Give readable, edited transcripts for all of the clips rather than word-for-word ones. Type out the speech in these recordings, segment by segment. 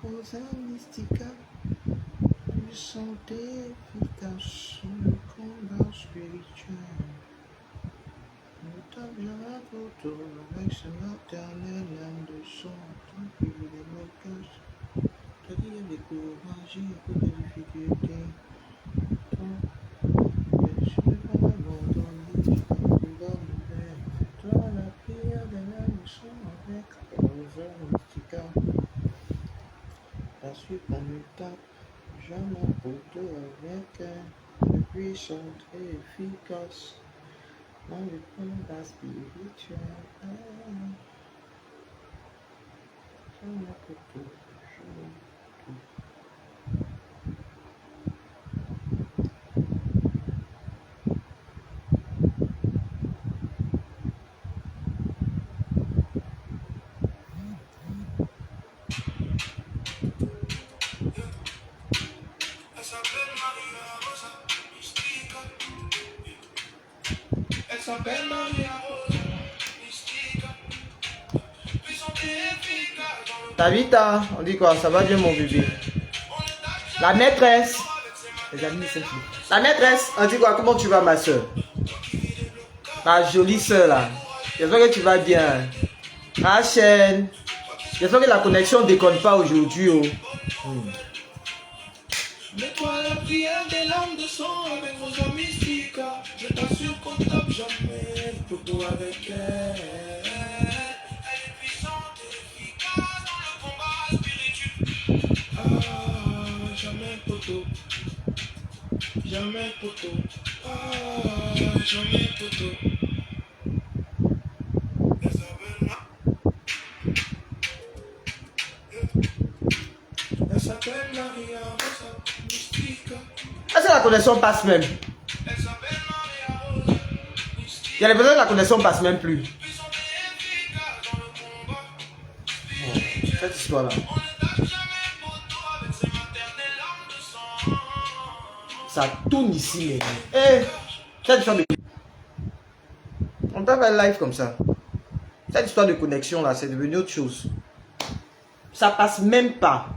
Rosa Mystica, puissante et efficace, le combat spirituel. Nous t'avions pour toi, avec ce maternel âme de son, tant qu'il est mocasse. T'as dit avec courage, il y a peu de difficultés. Je suis pas abandonné, je combat nouvelle. Toi, la prière de l'âme de son, avec Rosa Mystica. La suite en étape, jamais pour deux avec un puissante et efficace. Dans le combat spirituel, jamais pour deux, jamais pour deux. Elle s'appelle Maria Rosa Mystica. Tabitha, on dit quoi? Ça va bien mon bébé? La maîtresse. Les amis, c'est tout. La maîtresse, on dit quoi? Comment tu vas ma soeur? Ma jolie soeur là. J'espère que tu vas bien. Rachel. J'espère que la connexion ne déconne pas aujourd'hui. Oh. Mets-toi la prière des larmes de sang avec Rosa Mystica. Je t'assure qu'on tape jamais photo avec elle. Elle est puissante et efficace dans le combat spirituel. Ah, jamais photo. Jamais photo. Ah, jamais photo. Elle s'appelle Maria Rosa Mystica. Est-ce que la connexion passe même? Elle s'appelle Maria Rosa Mystica. Il y a les besoins que la connexion passe même plus. Oh, cette histoire là. Ça tourne ici, mais. Eh, cette histoire de. On peut faire live comme ça. Cette histoire de connexion là, c'est devenu autre chose. Ça passe même pas.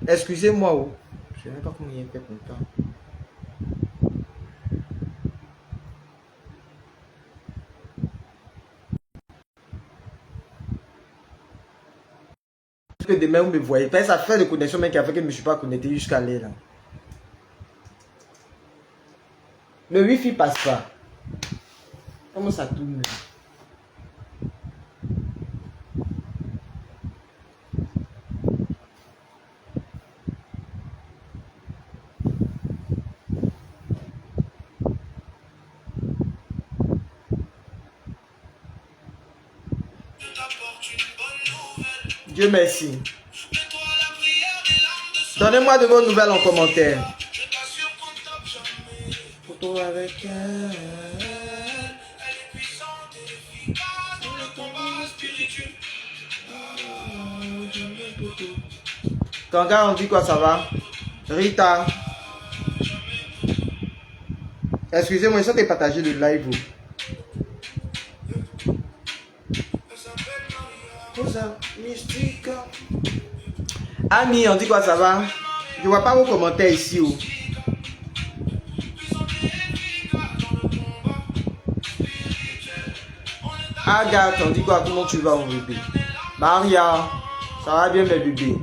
Excusez-moi, oh. Je ne sais même pas comment il est fait pour ça. Que demain vous me voyez. Ça fait de connexion même qui a fait que je ne me suis pas connecté jusqu'à là. Le wifi passe pas. Comment ça tourne? Dieu merci. Donnez-moi de vos nouvelles en commentaire. Photo avec elle. Kanga, on dit quoi, ça va? Rita. Excusez-moi, je suis partagé le live. Rosa Mystica. Ami, on dit quoi, ça va? Je vois pas vos commentaires ici. Oh. Agathe, on dit quoi? Comment tu vas, mon bébé? Maria, ça va bien, mes bébés?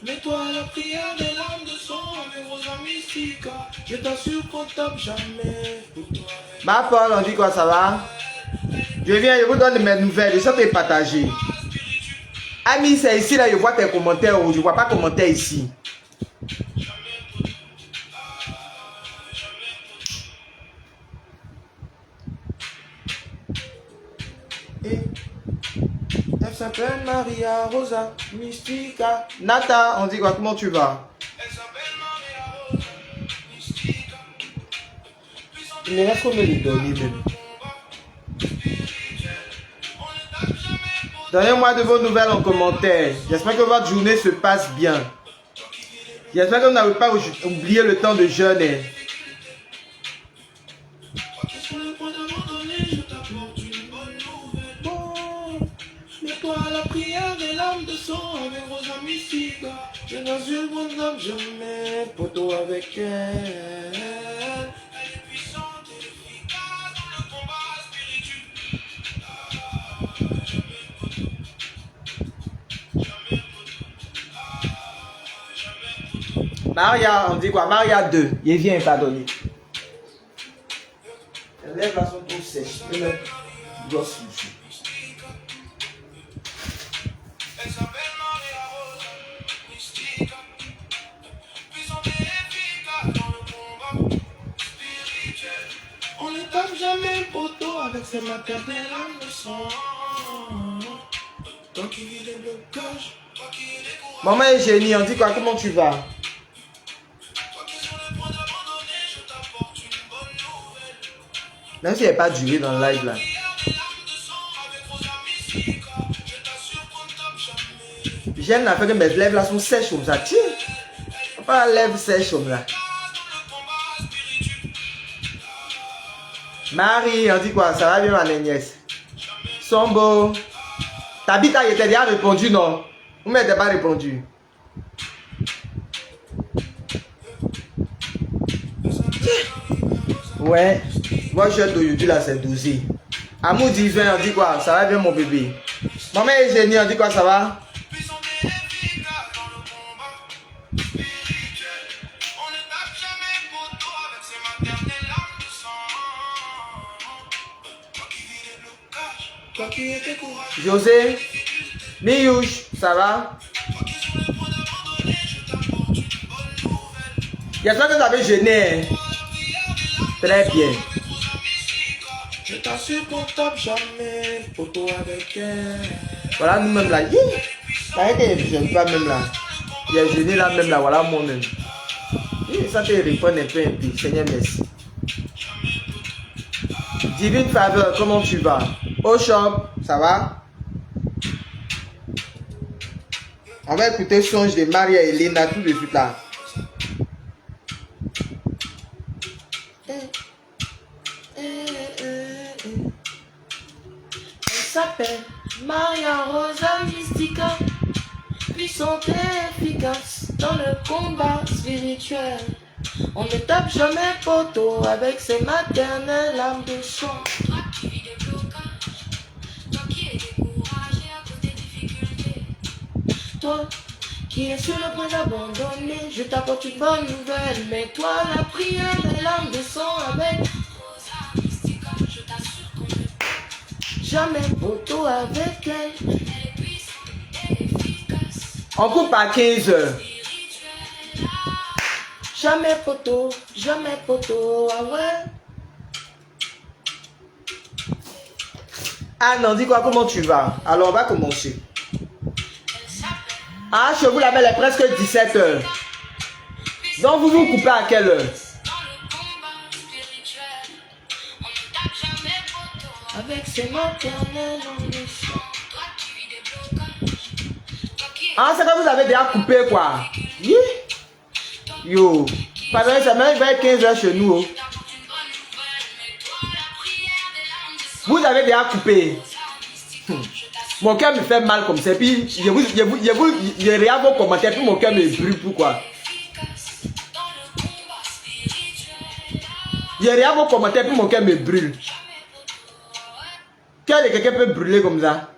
Mets-toi la prière des larmes de sang avec Rosa Mystica. Je t'assure qu'on tape jamais. Ma Paul, on dit quoi, ça va? Je viens, je vous donne mes nouvelles, je sais partager. Ami, c'est ici, là, je vois tes commentaires, je ne vois pas commentaires ici. Et elle s'appelle Maria Rosa Mystica. Nata, on dit quoi, comment tu vas? Elle s'appelle Maria Rosa Mystica. Il me reste combien de données même? Donnez-moi de vos nouvelles en commentaire. J'espère que votre journée se passe bien. J'espère que vous n'avez pas oublié le temps de jeûner. Mets-toi à la prière des larmes de sang avec Rosa Mystica. Je n'en suis bon homme, je mets poteau avec elle. Elle est puissante et efficace dans le combat spirituel. Maria, on dit quoi? Maria 2. Il vient pardonner. Les lèvres là sont trop sèches. Et le gosse ici. Elle s'appelle Maria Rosa Mystica. Puissante et efficace dans le combat spirituel. On ne tape jamais le poteau avec ses maternelles âmes de sang. Toi qui vis des blocages, toi qui décourages. Maman et Génie, on dit quoi? Comment tu vas? Même si elle n'est pas durée dans le live là. J'aime la fait que mes lèvres là sont sèches comme ça. Tiens, pas la lèvre sèche comme ça. Marie, on dit quoi? Ça va bien ma nièce? Sombo. Tabita, il était déjà répondu non? Vous m'avez pas répondu. Ouais. Moi je suis aujourd'hui là, c'est 12. Amour divin, on dit quoi? Ça va bien mon bébé? Maman et Génie, on dit quoi? Ça va? José, Miyouche, ça va? J'espère que vous avez jeûné. Très bien. Je t'assure qu'on tape jamais photo avec elle. Voilà nous-mêmes là. Ça y est que je ne pas même là. Il y a jeûné là même là. Voilà moi-même. Ça te répond un peu un peu. Seigneur merci. Divine faveur, comment tu vas? Au shop, ça va? On va écouter Songe de Maria et Elena tout de suite là. Elle s'appelle Maria Rosa Mystica, puissante et efficace dans le combat spirituel. On ne tape jamais poteau avec ses maternelles âmes de sang. Toi qui vis des blocages, toi qui es découragé à cause des difficultés, toi qui es sur le point d'abandonner, je t'apporte une bonne nouvelle. Mets-toi à la prière des larmes de sang avec Rosa Mystica. Je t'assure qu'on ne tape jamais poteau avec elle. Elle est puissante et efficace. On coupe à 15 heures. Jamais poteau, ah ouais. Ah non, dis quoi, comment tu vas? Alors on va commencer. Ah, chez vous la belle est presque 17 heures. Donc vous vous coupez à quelle heure? Avec ses maternelles en leçon. Ah, c'est que vous avez déjà coupé quoi? Oui? Yo, pardon, ça même vers 15 heures chez nous. Vous avez déjà coupé. Mon cœur me fait mal comme ça. Puis, je regarde vos commentaires, puis mon cœur me brûle. Pourquoi? Je regarde vos commentaires, puis mon cœur me brûle. Cœur de quelqu'un peut brûler comme ça.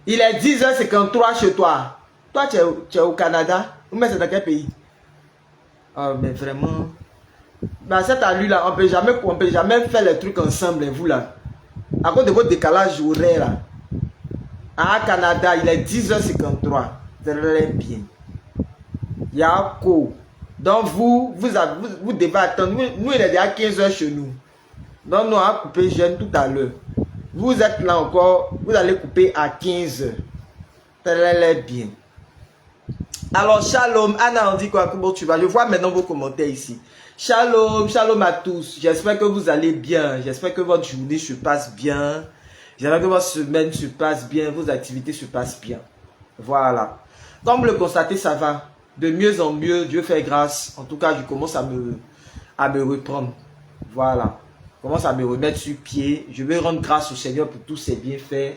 Il est 10h53 chez toi. Toi, tu es au Canada. Ou mais c'est dans quel pays? Oh, mais vraiment. Bah, cette allure-là, on ne peut jamais faire les trucs ensemble, vous là. À cause de votre décalage horaire là. À Canada, il est 10h53. Très bien. Yako. Donc, vous devez attendre. Nous, il est déjà 15h chez nous. Donc, nous, on a coupé jeune tout à l'heure. Vous êtes là encore. Vous allez couper à 15h. Très bien. Alors, shalom. Anna, on dit quoi? Comment tu vas? Je vois maintenant vos commentaires ici. Shalom, shalom à tous. J'espère que vous allez bien. J'espère que votre journée se passe bien. J'espère que votre semaine se passe bien. Vos activités se passent bien. Voilà. Comme vous le constatez, ça va. De mieux en mieux. Dieu fait grâce. En tout cas, je commence à me reprendre. Voilà. Je commence à me remettre sur pied. Je veux rendre grâce au Seigneur pour tous ses bienfaits.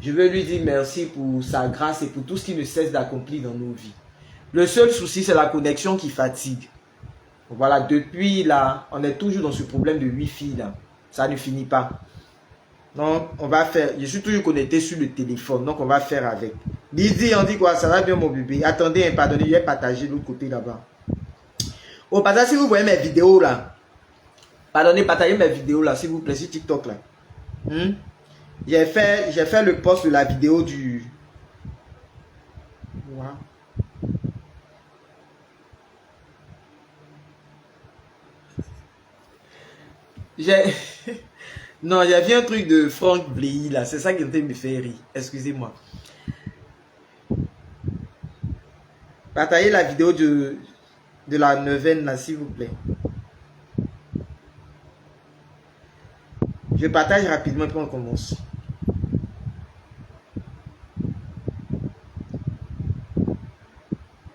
Je veux lui dire merci pour sa grâce et pour tout ce qu'il ne cesse d'accomplir dans nos vies. Le seul souci, c'est la connexion qui fatigue. Voilà, depuis là, on est toujours dans ce problème de Wi-Fi là. Ça ne finit pas. Donc, on va faire. Je suis toujours connecté sur le téléphone, donc on va faire avec. Lydie, on dit quoi? Ça va bien mon bébé? Attendez, pardonnez, je vais partager l'autre côté là-bas. Au passage, si vous voyez mes vidéos là, pardonnez, partagez mes vidéos là, s'il vous plaît, sur TikTok là. J'ai fait le post de la vidéo du... Wow. Non, il y avait un truc de Franck Bléhy là, c'est ça qui me fait rire. Excusez-moi. Partagez la vidéo de la neuvaine là, s'il vous plaît. Je partage rapidement et puis on commence.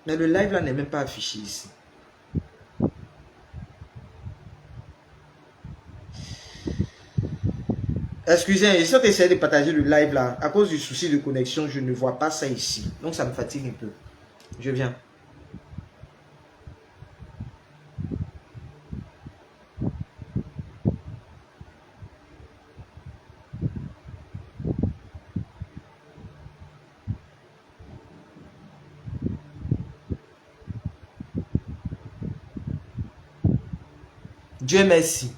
Mais le live là n'est même pas affiché ici. Excusez, j'essaie d'essayer de partager le live là. À cause du souci de connexion, je ne vois pas ça ici. Donc ça me fatigue un peu. Je viens. Dieu merci.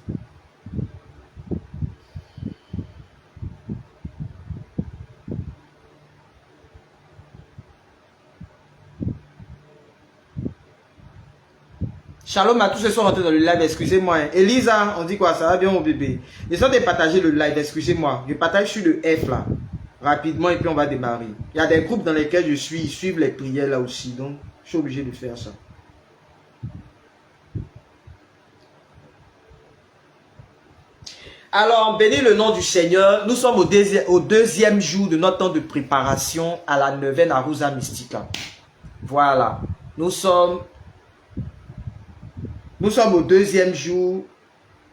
Shalom à tous ceux qui sont rentrés dans le live, excusez-moi. Elisa, on dit quoi? Ça va bien mon bébé? J'essaie de partager le live, excusez-moi. Je partage sur le F là, rapidement et puis on va démarrer. Il y a des groupes dans lesquels je suis, ils suivent les prières là aussi, donc je suis obligé de faire ça. Alors, bénis le nom du Seigneur. Nous sommes au deuxième jour de notre temps de préparation à la neuvaine Arousa Mystica. Voilà. Nous sommes au deuxième jour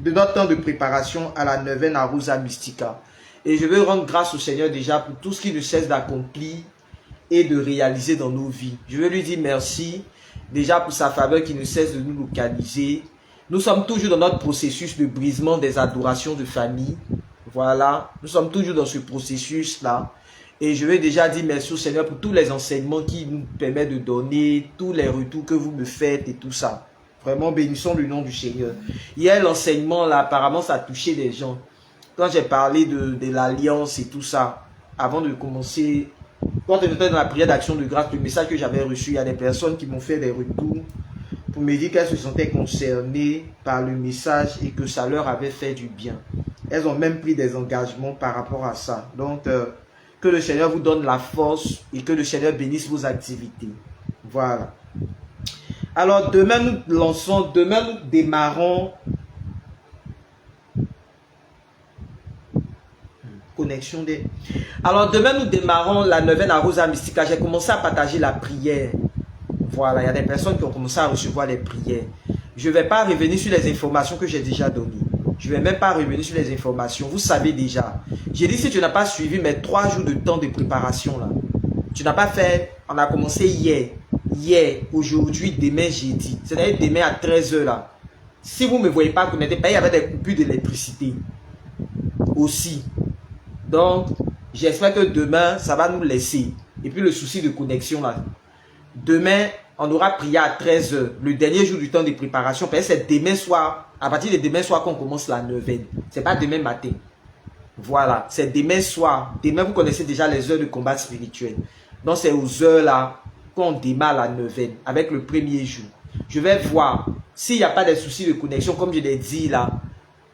de notre temps de préparation à la neuvaine Arousa Mystica. Et je veux rendre grâce au Seigneur déjà pour tout ce qu'il ne cesse d'accomplir et de réaliser dans nos vies. Je veux lui dire merci déjà pour sa faveur qui ne cesse de nous localiser. Nous sommes toujours dans notre processus de brisement des adorations de famille. Voilà, nous sommes toujours dans ce processus-là. Et je veux déjà dire merci au Seigneur pour tous les enseignements qui nous permettent de donner, tous les retours que vous me faites et tout ça. Vraiment, bénissons le nom du Seigneur. Hier, l'enseignement, là, apparemment, ça a touché des gens. Quand j'ai parlé de l'alliance et tout ça, avant de commencer, quand on était dans la prière d'action de grâce, le message que j'avais reçu, il y a des personnes qui m'ont fait des retours pour me dire qu'elles se sentaient concernées par le message et que ça leur avait fait du bien. Elles ont même pris des engagements par rapport à ça. Donc, que le Seigneur vous donne la force et que le Seigneur bénisse vos activités. Voilà. Alors, demain, nous démarrons. Connexion des... Alors, demain, nous démarrons la neuvaine Arousa Mystica. J'ai commencé à partager la prière. Voilà, il y a des personnes qui ont commencé à recevoir les prières. Je ne vais pas revenir sur les informations que j'ai déjà données. Je ne vais même pas revenir sur les informations. Vous savez déjà. J'ai dit, si tu n'as pas suivi mes 3 jours de temps de préparation, là, tu n'as pas fait, on a commencé hier, aujourd'hui, demain, jeudi. C'est-à-dire demain à 13 h là. Si vous ne me voyez pas connecté, il y avait des coupures d'électricité aussi. Donc, j'espère que demain, ça va nous laisser. Et puis le souci de connexion là. Demain, on aura prié à 13 h, le dernier jour du temps de préparation. Parce que c'est demain soir, à partir de demain soir qu'on commence la neuvaine. Ce n'est pas demain matin. Voilà, c'est demain soir. Demain, vous connaissez déjà les heures de combat spirituel. Donc, c'est aux heures là qu'on démarre la neuvaine avec le premier jour. Je vais voir s'il n'y a pas de soucis de connexion, comme je l'ai dit là.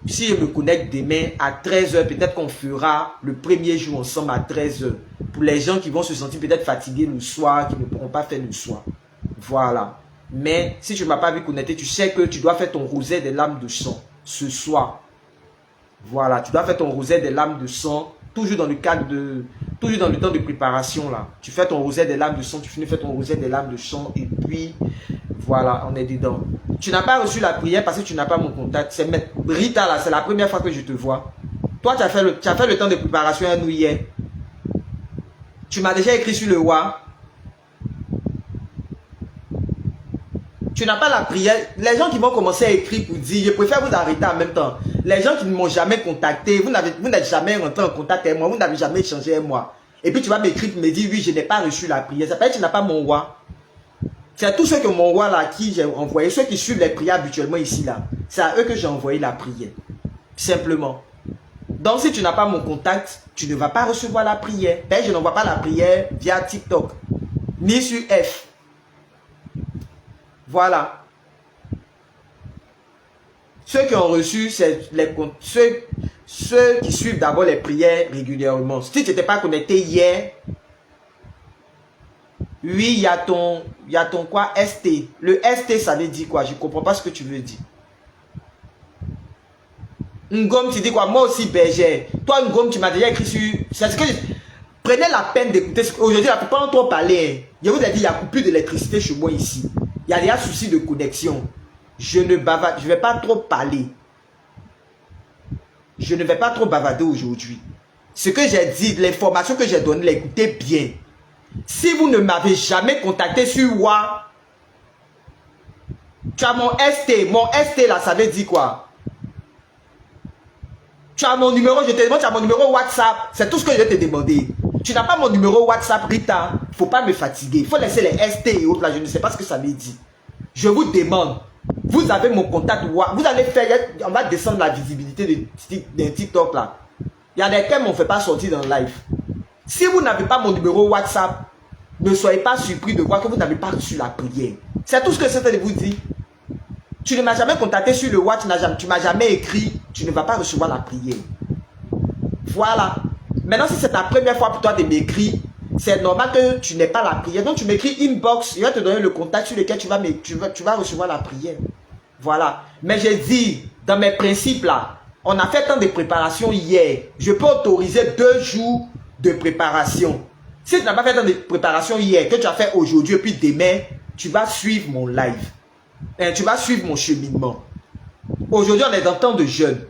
si je me connecte demain à 13 h, peut-être qu'on fera le premier jour ensemble à 13 h. Pour les gens qui vont se sentir peut-être fatigués le soir, qui ne pourront pas faire le soir. Voilà. Mais si tu ne m'as pas vu connecter, tu sais que tu dois faire ton rosette des lames de sang ce soir. Voilà, tu dois faire ton rosette des lames de sang, toujours dans le cadre de... Toujours dans le temps de préparation là. Tu fais ton rosette des lames de sang, tu finis de faire ton rosette des lames de sang et puis... Voilà, on est dedans. Tu n'as pas reçu la prière parce que tu n'as pas mon contact. C'est Rita là, c'est la première fois que je te vois. Toi, tu as fait le temps de préparation à nous hier. Tu m'as déjà écrit sur le WA. Tu n'as pas la prière. Les gens qui vont commencer à écrire pour dire, je préfère vous arrêter en même temps. Les gens qui ne m'ont jamais contacté, vous n'êtes jamais rentré en contact avec moi, vous n'avez jamais échangé avec moi. Et puis tu vas m'écrire pour me dire, oui, je n'ai pas reçu la prière. Ça veut dire que tu n'as pas mon WA. C'est tous ceux qui ont mon WA là, à qui j'ai envoyé, ceux qui suivent les prières habituellement ici là. C'est à eux que j'ai envoyé la prière. Simplement. Donc si tu n'as pas mon contact, tu ne vas pas recevoir la prière. Je n'envoie pas la prière via TikTok, ni sur F. Voilà. Ceux qui ont reçu, c'est ceux qui suivent d'abord les prières régulièrement. Si tu n'étais pas connecté hier, oui, il y a ton quoi, ST. Le ST, ça veut dire quoi? Je ne comprends pas ce que tu veux dire. Ngom, tu dis quoi? Moi aussi, berger. Toi, Ngom, tu m'as déjà écrit sur... C'est ce que prenez la peine d'écouter. Aujourd'hui, la plupart d'entre vous parler. Je vous ai dit, il y a plus d'électricité chez moi ici. Il y a des soucis de connexion. Je ne vais pas trop parler. Je ne vais pas trop bavarder aujourd'hui. Ce que j'ai dit, l'information que j'ai donnée, l'écoutez bien. Si vous ne m'avez jamais contacté sur WA, tu as mon ST. Mon ST là, ça veut dire quoi? Tu as mon numéro, je te demande, tu as mon numéro WhatsApp. C'est tout ce que je vais te demander. Tu n'as pas mon numéro WhatsApp, Rita. Il ne faut pas me fatiguer. Il faut laisser les ST et autres là. Je ne sais pas ce que ça veut dire. Je vous demande. Vous avez mon contact. Vous allez faire. On va descendre la visibilité de TikTok là. Il y a des thèmes on ne fait pas sortir dans le live. Si vous n'avez pas mon numéro WhatsApp, ne soyez pas surpris de voir que vous n'avez pas reçu la prière. C'est tout ce que c'était de vous dire. Tu ne m'as jamais contacté sur le WhatsApp, tu ne m'as jamais écrit, tu ne vas pas recevoir la prière. Voilà. Maintenant, si c'est ta première fois pour toi de m'écrire, c'est normal que tu n'aies pas la prière. Donc, tu m'écris inbox, je vais te donner le contact sur lequel tu vas recevoir la prière. Voilà. Mais j'ai dit, dans mes principes là, on a fait tant de préparation hier. Je peux autoriser 2 jours de préparation. Si tu n'as pas fait tant de préparation hier, que tu as fait aujourd'hui et puis demain, tu vas suivre mon live. Tu vas suivre mon cheminement. Aujourd'hui, on est dans temps de jeûne.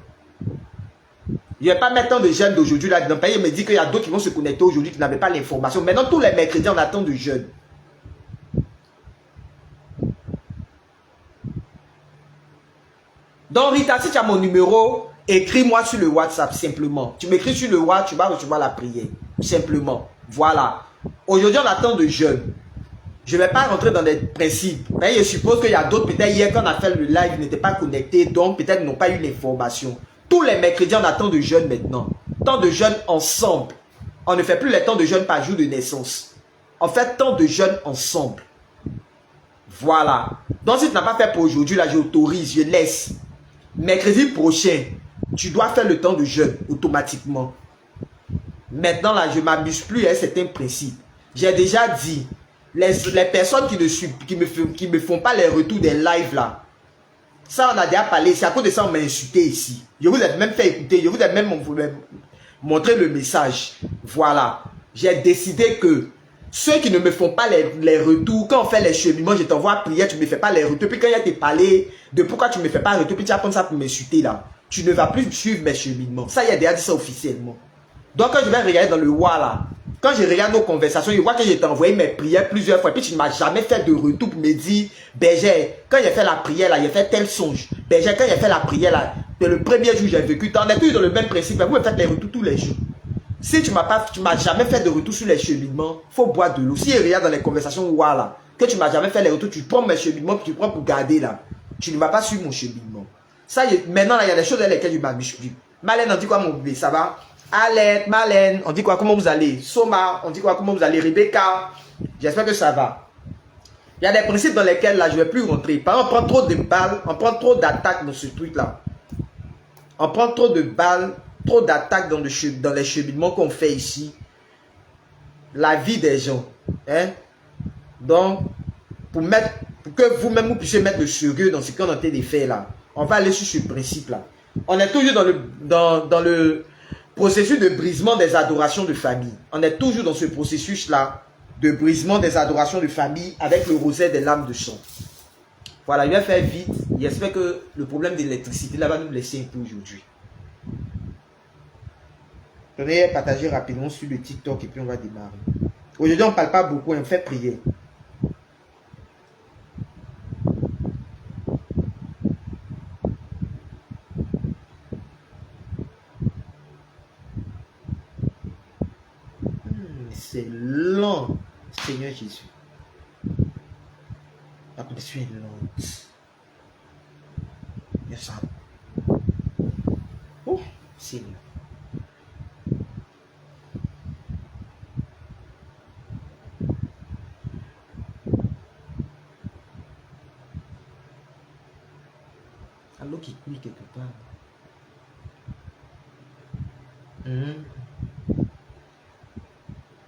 Je ne vais pas mettre tant de jeûne d'aujourd'hui là dedans. Il me dit qu'il y a d'autres qui vont se connecter aujourd'hui qui n'avaient pas l'information. Maintenant, tous les mercredis, on attend de jeûne. Donc, Rita, si tu as mon numéro, écris-moi sur le WhatsApp simplement. Tu m'écris sur le WhatsApp, tu vas recevoir la prière. Simplement. Voilà. Aujourd'hui, on attend de jeûne. Je ne vais pas rentrer dans les principes. Mais je suppose qu'il y a d'autres, peut-être hier quand on a fait le live, ils n'étaient pas connectés, donc peut-être n'ont pas eu l'information. Tous les mercredis, on attend de jeûne maintenant. Temps de jeûne ensemble. On ne fait plus les temps de jeûne par jour de naissance. On fait temps de jeûne ensemble. Voilà. Donc si tu n'as pas fait pour aujourd'hui, là, j'autorise, je laisse. Mercredi prochain, tu dois faire le temps de jeûne automatiquement. Maintenant, là, je ne m'amuse plus à un certain principe. J'ai déjà dit, les personnes qui me font pas les retours des lives là, ça on a déjà parlé, c'est à cause de ça on m'a insulté ici. Je vous ai même fait écouter, je vous ai même montré le message. Voilà. J'ai décidé que ceux qui ne me font pas les retours, quand on fait les cheminements, je t'envoie prière, tu ne me fais pas les retours. Puis quand il y a te parlé de pourquoi tu ne me fais pas les retours, puis tu vas prendre ça pour m'insulter là. Tu ne vas plus suivre mes cheminements. Ça, il a déjà dit ça officiellement. Donc quand je vais regarder dans le WA là, quand je regarde nos conversations, je vois que je t'ai envoyé mes prières plusieurs fois. Et puis tu ne m'as jamais fait de retour pour me dire, Berger, quand j'ai fait la prière là, j'ai fait tel songe. Berger, quand j'ai fait la prière là, le premier jour j'ai vécu. On est tous dans le même principe. Vous me faites les retours tous les jours. Si tu m'as jamais fait de retour sur les cheminements, il faut boire de l'eau. Si je regarde dans les conversations WA là, que tu m'as jamais fait les retours, tu prends mes cheminements, puis tu prends pour garder là. Tu ne vas pas suivre mon cheminement. Ça, maintenant là, il y a des choses dans lesquelles je m'amuse plus. Malène, on dit quoi mon bébé, ça va? Alette, Malène, on dit quoi, comment vous allez? Soma, on dit quoi, comment vous allez? Rebecca, j'espère que ça va. Il y a des principes dans lesquels là, je ne vais plus rentrer. Par exemple, on prend trop de balles, on prend trop d'attaques dans ce truc là. On prend trop de balles, trop d'attaques dans les cheminements qu'on fait ici. La vie des gens. Hein? Donc, pour que vous-même vous puissiez mettre le sérieux dans ce qu'on a été fait là, on va aller sur ce principe-là. On est toujours dans le processus de brisement des adorations de famille. On est toujours dans ce processus-là de brisement des adorations de famille avec le rosaire des lames de sang. Voilà, je vais faire vite. J'espère que le problème d'électricité là va nous laisser un peu aujourd'hui. Je vais partager rapidement sur le TikTok et puis on va démarrer. Aujourd'hui, on ne parle pas beaucoup, on fait prier. C'est lent, Seigneur Jésus. La connexion est lente. Il y a ça. Oh, Seigneur. Alors qu'il coule quelque part.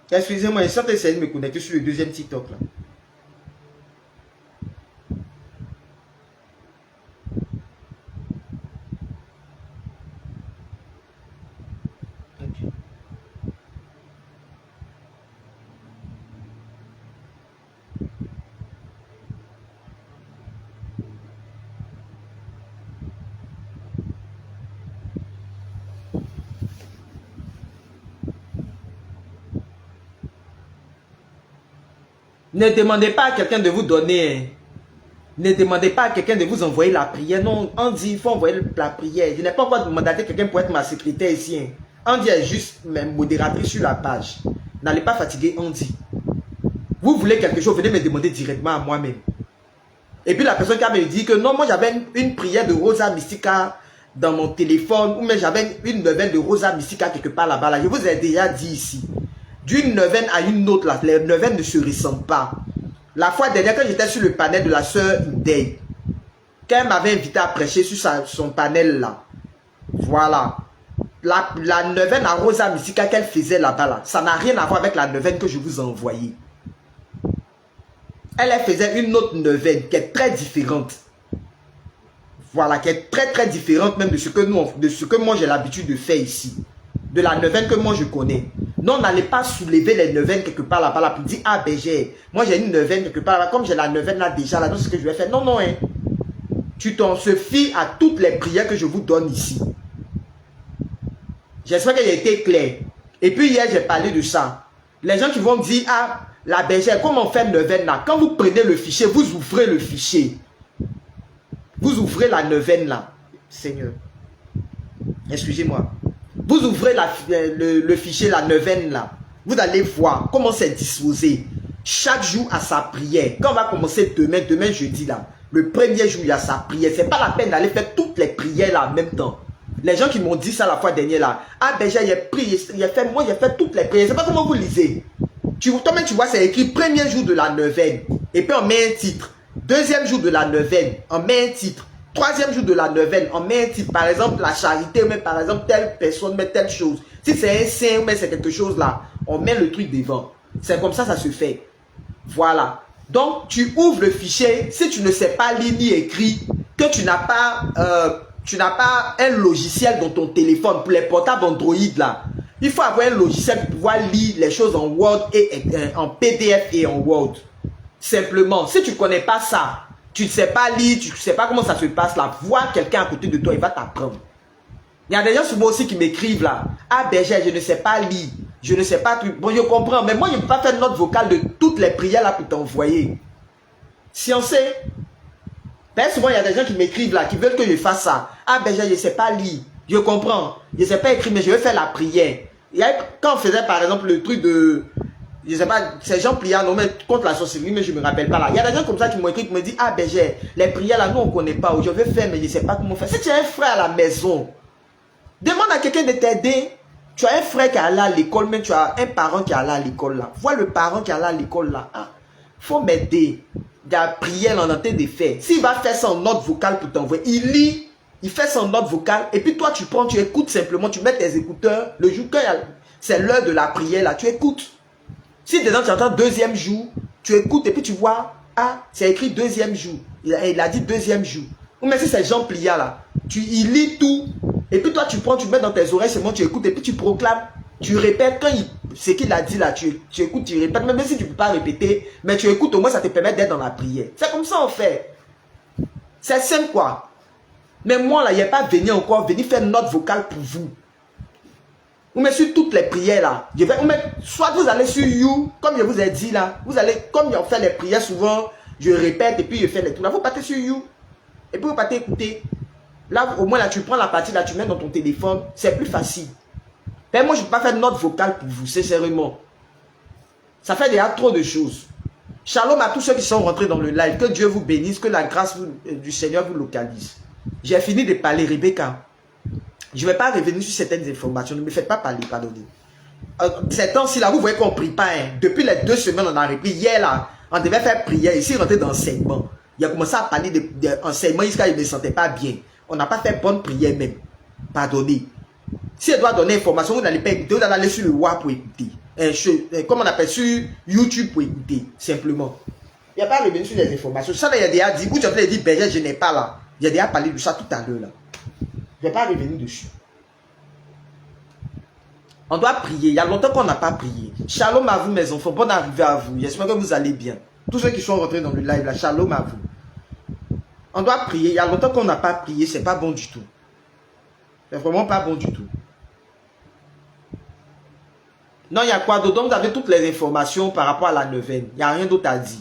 Excusez-moi, je suis essayer de me connecter sur le deuxième TikTok là. Ne demandez pas à quelqu'un de vous donner. Ne demandez pas à quelqu'un de vous envoyer la prière. Non, on dit il faut envoyer la prière. Je n'ai pas encore demandé à quelqu'un pour être ma secrétaire ici. On dit juste modératrice sur la page. N'allez pas fatiguer, on dit. Vous voulez quelque chose, venez me demander directement à moi-même. Et puis la personne qui me dit que non, moi j'avais une prière de Rosa Mystica dans mon téléphone, ou même j'avais une neuvaine de Rosa Mystica quelque part là-bas. Là. Je vous ai déjà dit ici. D'une neuvaine à une autre, là, les neuvaines ne se ressemblent pas. La fois dernière, quand j'étais sur le panel de la sœur Indey, quand elle m'avait invité à prêcher sur son panel là, voilà. La neuvaine à Rosa Mystica qu'elle faisait là-bas, là, ça n'a rien à voir avec la neuvaine que je vous ai envoyée. Elle faisait une autre neuvaine qui est très différente. Voilà, qui est très très différente même de ce que moi j'ai l'habitude de faire ici. De la neuvaine que moi je connais. Non, n'allez pas soulever les neuvaines quelque part là-bas là, pour dire ah ben moi j'ai une neuvaine quelque part là, comme j'ai la neuvaine là déjà là, donc ce que je vais faire. Non, non, hein. Tu t'en se fies à toutes les prières que je vous donne ici. J'espère qu'il a été clair. Et puis hier j'ai parlé de ça. Les gens qui vont dire ah la bergère, comment on fait neuvaine là? Quand vous prenez le fichier, vous ouvrez le fichier. Vous ouvrez la neuvaine là. Seigneur. Excusez-moi. Vous ouvrez le fichier, la neuvaine là. Vous allez voir comment c'est disposé. Chaque jour à sa prière. Quand on va commencer demain jeudi là. Le premier jour il y a sa prière. C'est pas la peine d'aller faire toutes les prières là en même temps. Les gens qui m'ont dit ça la fois dernière là. Ah déjà il a prié, moi j'ai fait toutes les prières. C'est pas comment vous lisez. Toi-même tu vois c'est écrit premier jour de la neuvaine. Et puis on met un titre. Deuxième jour de la neuvaine. On met un titre. Troisième jour de la neuvaine, on met un titre, par exemple la charité, ou même par exemple telle personne, mais telle chose. Si c'est un saint, ou même c'est quelque chose là, on met le truc devant. C'est comme ça se fait. Voilà. Donc, tu ouvres le fichier, si tu ne sais pas lire ni écrire, que tu n'as pas un logiciel dans ton téléphone, pour les portables Android là, il faut avoir un logiciel pour pouvoir lire les choses en Word et en PDF et en Word. Simplement, si tu ne connais pas ça, tu ne sais pas lire, tu ne sais pas comment ça se passe là. Vois quelqu'un à côté de toi, il va t'apprendre. Il y a des gens souvent aussi qui m'écrivent là. Ah berger, je ne sais pas lire. Je ne sais pas. Bon, je comprends. Mais moi, je ne peux pas faire une note vocale de toutes les prières là pour t'envoyer. Si on sait. Ben, souvent, il y a des gens qui m'écrivent là, qui veulent que je fasse ça. Ah berger, je ne sais pas lire. Je comprends. Je ne sais pas écrire, mais je vais faire la prière. Quand on faisait par exemple le truc de... Je ne sais pas, c'est Jean Pliant, non, mais contre la sorcellerie, mais je ne me rappelle pas là. Il y a des gens comme ça qui m'ont écrit, qui me disent, ah berger, les prières là, nous on ne connaît pas, je vais faire, mais je ne sais pas comment faire. Si tu as un frère à la maison, demande à quelqu'un de t'aider. Tu as un frère qui est allé à l'école, mais tu as un parent qui est allé à l'école là. Vois le parent qui est allé à l'école là. Ah, faut m'aider. Il y a prière en train de faire. S'il va faire son note vocale pour t'envoyer, il lit. Il fait son note vocale et puis toi tu prends, tu écoutes simplement, tu mets tes écouteurs. Le jour que c'est l'heure de la prière là, tu écoutes. Si dedans tu entends deuxième jour, tu écoutes et puis tu vois, ah, c'est écrit deuxième jour. Il a dit deuxième jour. Ou même si c'est Jean Plia là, il lit tout. Et puis toi tu prends, tu mets dans tes oreilles, seulement tu écoutes et puis tu proclames. Tu répètes quand ce qu'il a dit là, tu écoutes, tu répètes. Même si tu ne peux pas répéter, mais tu écoutes, au moins ça te permet d'être dans la prière. C'est comme ça on fait. C'est simple quoi. Mais moi là, il n'y a pas venir encore, venir faire une note vocale pour vous. Vous mettez sur toutes les prières là. Soit vous allez sur You, comme je vous ai dit là. Vous allez, comme on fait les prières souvent, je répète et puis je fais les trucs. Là, vous partez sur You. Et puis vous partez écouter. Là, au moins là, tu prends la partie là, tu mets dans ton téléphone. C'est plus facile. Mais moi, je ne peux pas faire de note vocale pour vous, sincèrement. Ça fait déjà trop de choses. Shalom à tous ceux qui sont rentrés dans le live. Que Dieu vous bénisse, que la grâce du Seigneur vous localise. J'ai fini de parler, Rebecca. Je ne vais pas revenir sur certaines informations. Ne me faites pas parler, pardonnez. Ces temps-ci, là, vous voyez qu'on ne prie pas. Hein. Depuis les 2 semaines, on a repris. Hier, là, on devait faire prière. Ici, rentrer dans l'enseignement. Il a commencé à parler d'enseignement jusqu'à il ne se sentait pas bien. On n'a pas fait bonne prière même. Pardonnez. Si elle doit donner information, vous n'allez pas écouter. Vous allez aller sur le WAP pour écouter. Comme on appelle sur YouTube pour écouter. Simplement. Il n'y a pas revenu sur les informations. Ça, là, il y a déjà dit. Où tu as dit, Berger, je n'ai pas là. Il y a déjà parlé de ça tout à l'heure là. Je ne vais pas revenir dessus. On doit prier. Il y a longtemps qu'on n'a pas prié. Shalom à vous mes enfants. Bonne arrivée à vous. J'espère que vous allez bien. Tous ceux qui sont rentrés dans le live là, shalom à vous. On doit prier. Il y a longtemps qu'on n'a pas prié. C'est pas bon du tout. C'est vraiment pas bon du tout. Non, il y a quoi d'autre? Donc vous avez toutes les informations par rapport à la neuvaine. Il n'y a rien d'autre à dire.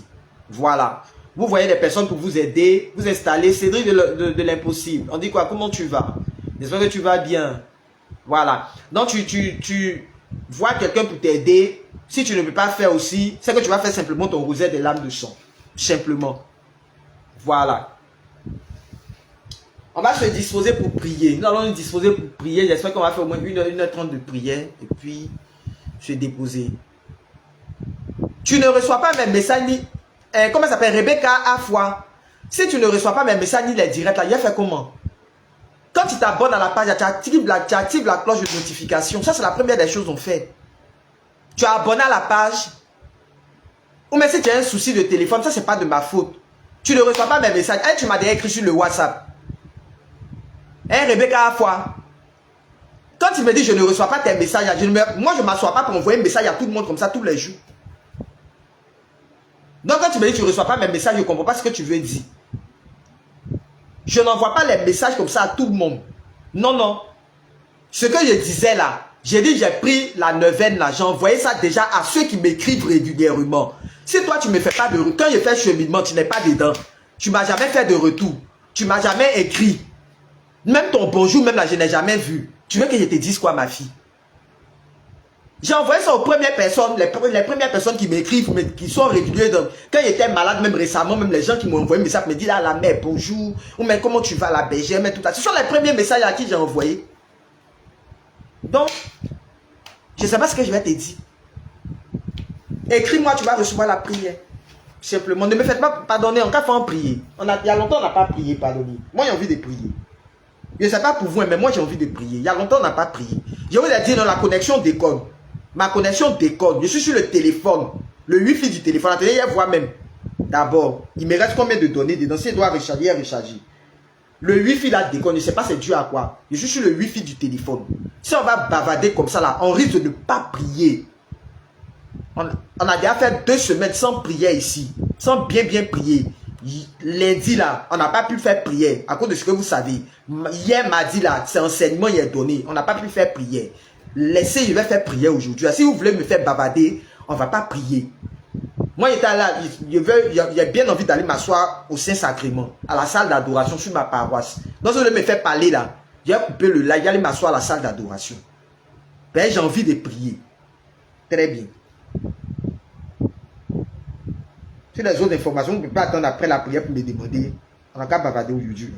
Voilà. Vous voyez des personnes pour vous aider, vous installer. Cédric de l'impossible. On dit quoi? Comment tu vas? J'espère que tu vas bien. Voilà. Donc tu vois quelqu'un pour t'aider. Si tu ne peux pas faire aussi, c'est que tu vas faire simplement ton rosaire des lames de sang. Simplement. Voilà. On va se disposer pour prier. Nous allons nous disposer pour prier. J'espère qu'on va faire au moins 1h30 de prière. Et puis, se déposer. Tu ne reçois pas mes messages ni... comment ça s'appelle? Rebecca à foi. Si tu ne reçois pas mes messages ni les directs, là, il a fait comment? Quand tu t'abonnes à la page, tu actives la cloche de notification. Ça, c'est la première des choses qu'on fait. Tu es abonné à la page. Ou même si tu as un souci de téléphone, ça, c'est pas de ma faute. Tu ne reçois pas mes messages. Hey, tu m'as déjà écrit sur le WhatsApp. Hey, Rebecca à foi. Quand tu me dis je ne reçois pas tes messages, moi, je ne m'assois pas pour envoyer un message à tout le monde comme ça tous les jours. Donc, quand tu me dis que tu ne reçois pas mes messages, je ne comprends pas ce que tu veux dire. Je n'envoie pas les messages comme ça à tout le monde. Non, non. Ce que je disais là, j'ai dit j'ai pris la neuvaine là, j'ai envoyé ça déjà à ceux qui m'écrivent régulièrement. Si toi tu ne me fais pas de retour, quand je fais cheminement, tu n'es pas dedans. Tu ne m'as jamais fait de retour. Tu ne m'as jamais écrit. Même ton bonjour, même là, je n'ai jamais vu. Tu veux que je te dise quoi, ma fille? J'ai envoyé ça aux premières personnes, les premières personnes qui m'écrivent, qui sont réguliers. Quand j'étais malade, même récemment, même les gens qui m'ont envoyé un message me disent ah, la mère, bonjour, ou mais comment tu vas, la bergère, mais tout ça. Ce sont les premiers messages à qui j'ai envoyé. Donc, je ne sais pas ce que je vais te dire. Écris-moi, tu vas recevoir la prière. Simplement, ne me faites pas pardonner, en cas faut en prier. Il y a longtemps, on n'a pas prié, pardonnez. Moi, j'ai envie de prier. Je ne sais pas pour vous, mais moi, j'ai envie de prier. Il y a longtemps, on n'a pas prié. Je vous ai dit, dans la connexion déconne. Ma connexion déconne. Je suis sur le téléphone. Le wifi du téléphone. Attendez, il y a voir même. D'abord, il me reste combien de données dedans? Si je dois recharger, recharger. Le wifi là déconne. Je ne sais pas c'est dû à quoi. Je suis sur le wifi du téléphone. Si on va bavarder comme ça là, on risque de ne pas prier. On a déjà fait 2 semaines sans prière ici. Sans bien prier. Lundi là, on n'a pas pu faire prière. À cause de ce que vous savez. Hier, mardi là, c'est enseignement il est donné. On n'a pas pu faire prière. Laissez, je vais faire prière aujourd'hui. Si vous voulez me faire bavarder, on ne va pas prier. Moi, j'étais là, j'ai bien envie d'aller m'asseoir au Saint-Sacrement, à la salle d'adoration sur ma paroisse. Donc, si vous voulez me faire parler là, j'ai coupé le live, j'allais m'asseoir à la salle d'adoration. Ben, j'ai envie de prier. Très bien. Sur les autres informations, vous ne pouvez pas attendre après la prière pour me demander. On n'a qu'à bavarder aujourd'hui.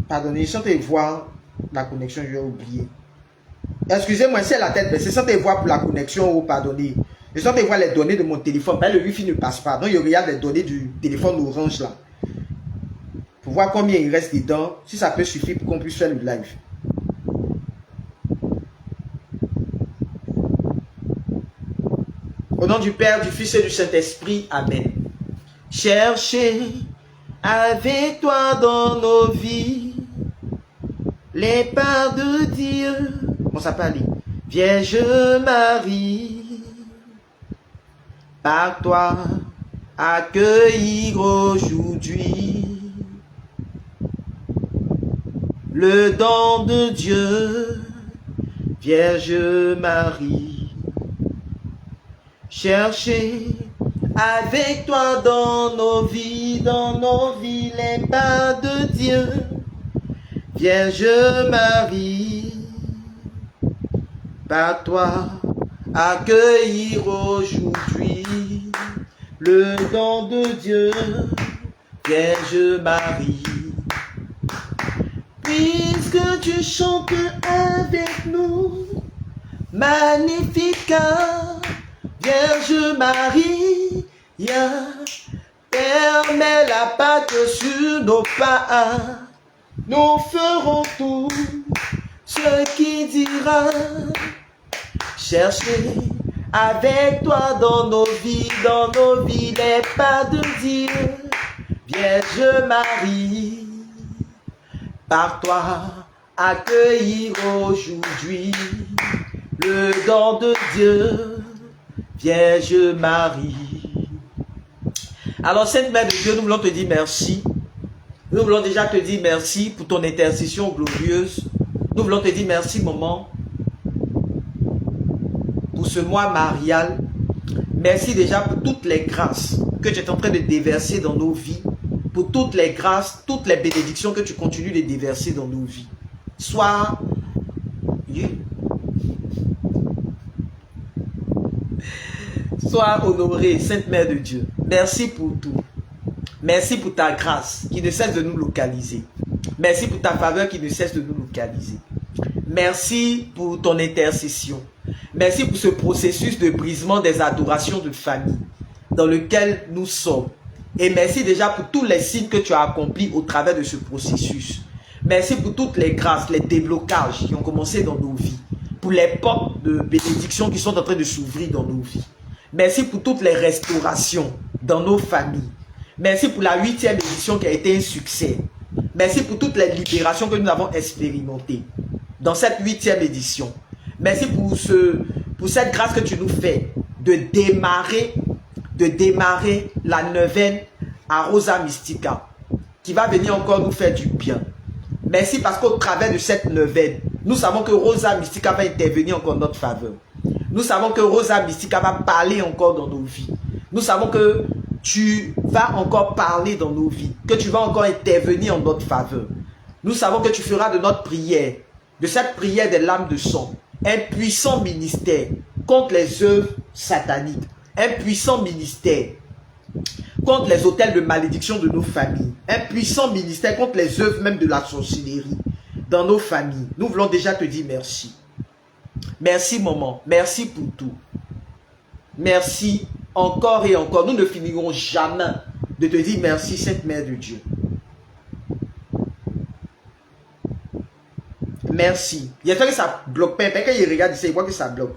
Pardonnez, je suis en train de voir la connexion, je vais oublier. Excusez-moi, c'est la tête baissée. Sans te voir pour la connexion, ou pardonnez. Je sens te voir les données de mon téléphone. Ben, le wifi ne passe pas. Donc, il regarde les données du téléphone orange là. Pour voir combien il reste dedans. Si ça peut suffire pour qu'on puisse faire le live. Au nom du Père, du Fils et du Saint-Esprit. Amen. Cherchez avec toi dans nos vies les pas de Dieu. Bon, ça peut aller. Vierge Marie, par toi accueillir aujourd'hui le don de Dieu. Vierge Marie, cherchez avec toi dans nos vies les pas de Dieu. Vierge Marie, par toi accueillir aujourd'hui le don de Dieu. Vierge Marie, puisque tu chantes avec nous, Magnificat, Vierge Marie, permets la Pâque sur nos pas. Nous ferons tout ce qui dira. Chercher avec toi dans nos vies les pas de Dieu. Vierge Marie, par toi accueillir aujourd'hui le don de Dieu. Vierge Marie. Alors, Sainte Mère de Dieu, nous voulons te dire merci. Nous voulons déjà te dire merci pour ton intercession glorieuse. Nous voulons te dire merci, maman, pour ce mois marial. Merci déjà pour toutes les grâces que tu es en train de déverser dans nos vies. Pour toutes les grâces, toutes les bénédictions que tu continues de déverser dans nos vies. Sois honorée, Sainte Mère de Dieu. Merci pour tout. Merci pour ta grâce qui ne cesse de nous localiser. Merci pour ta faveur qui ne cesse de nous localiser. Merci pour ton intercession. Merci pour ce processus de brisement des adorations de famille dans lequel nous sommes. Et merci déjà pour tous les signes que tu as accomplis au travers de ce processus. Merci pour toutes les grâces, les déblocages qui ont commencé dans nos vies. Pour les portes de bénédiction qui sont en train de s'ouvrir dans nos vies. Merci pour toutes les restaurations dans nos familles. Merci pour la 8e édition qui a été un succès. Merci pour toutes les libérations que nous avons expérimentées dans cette 8e édition. Merci pour cette grâce que tu nous fais de démarrer la neuvaine à Rosa Mystica qui va venir encore nous faire du bien. Merci parce qu'au travers de cette neuvaine, nous savons que Rosa Mystica va intervenir encore en notre faveur. Nous savons que Rosa Mystica va parler encore dans nos vies. Nous savons que tu vas encore parler dans nos vies, que tu vas encore intervenir en notre faveur. Nous savons que tu feras de notre prière, de cette prière des lames de sang, un puissant ministère contre les œuvres sataniques, un puissant ministère contre les autels de malédiction de nos familles, un puissant ministère contre les œuvres même de la sorcellerie dans nos familles. Nous voulons déjà te dire merci. Merci maman, merci pour tout. Merci encore et encore. Nous ne finirons jamais de te dire merci, Sainte Mère de Dieu. Merci. J'espère que ça bloque pas. Quand il regarde ici, il voit que ça bloque.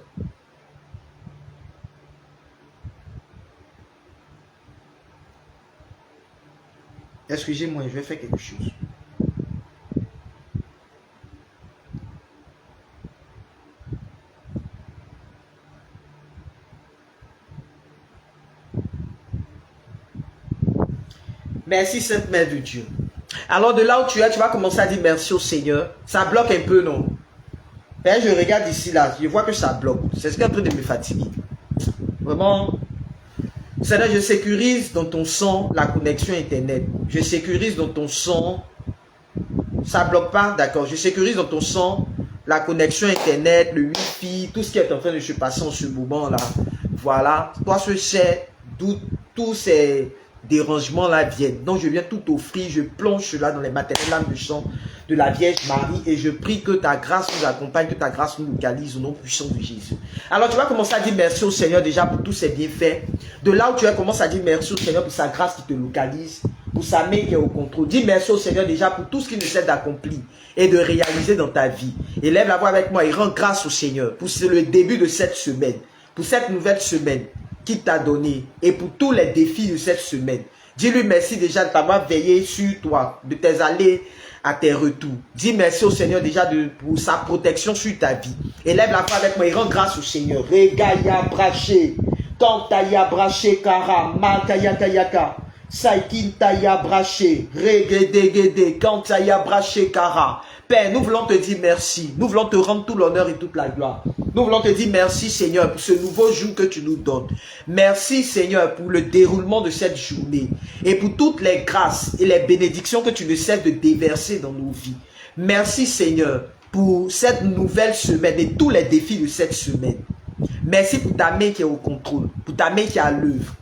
Excusez-moi, je vais faire quelque chose. Merci Sainte Mère de Dieu. Alors de là où tu es, tu vas commencer à dire merci au Seigneur. Ça bloque un peu, non? Ben, je regarde ici, là, je vois que ça bloque. C'est ce qui est en train de me fatiguer. Vraiment. Seigneur, je sécurise dans ton sang la connexion Internet. Je sécurise dans ton sang. Ça ne bloque pas, d'accord. Je sécurise dans ton sang la connexion Internet, le Wi-Fi, tout ce qui est en train de se passer en ce moment-là. Voilà. Toi, ce sais d'où tous ces dérangement là vienne. Donc je viens tout offrir, je plonge cela dans les maternelles lames de sang de la Vierge Marie et je prie que ta grâce nous accompagne, que ta grâce nous localise au nom puissant de Jésus. Alors tu vas commencer à dire merci au Seigneur déjà pour tous ses bienfaits. De là où tu vas commencer à dire merci au Seigneur pour sa grâce qui te localise, pour sa main qui est au contrôle. Dis merci au Seigneur déjà pour tout ce qu'il nous aide d'accomplir et de réaliser dans ta vie. Élève la voix avec moi et rends grâce au Seigneur pour le début de cette semaine, pour cette nouvelle semaine qu'il t'a donné et pour tous les défis de cette semaine. Dis-lui merci déjà de t'avoir veillé sur toi, de tes allées à tes retours. Dis merci au Seigneur déjà pour sa protection sur ta vie. Élève la voix avec moi et rends grâce au Seigneur. Regaya braché, kantaya braché kara, makaya kayaka, saikin taya braché, regedegede, kantaya braché kara. Père, nous voulons te dire merci. Nous voulons te rendre tout l'honneur et toute la gloire. Nous voulons te dire merci, Seigneur, pour ce nouveau jour que tu nous donnes. Merci, Seigneur, pour le déroulement de cette journée et pour toutes les grâces et les bénédictions que tu ne cesses de déverser dans nos vies. Merci, Seigneur, pour cette nouvelle semaine et tous les défis de cette semaine. Merci pour ta main qui est au contrôle, pour ta main qui est à l'œuvre.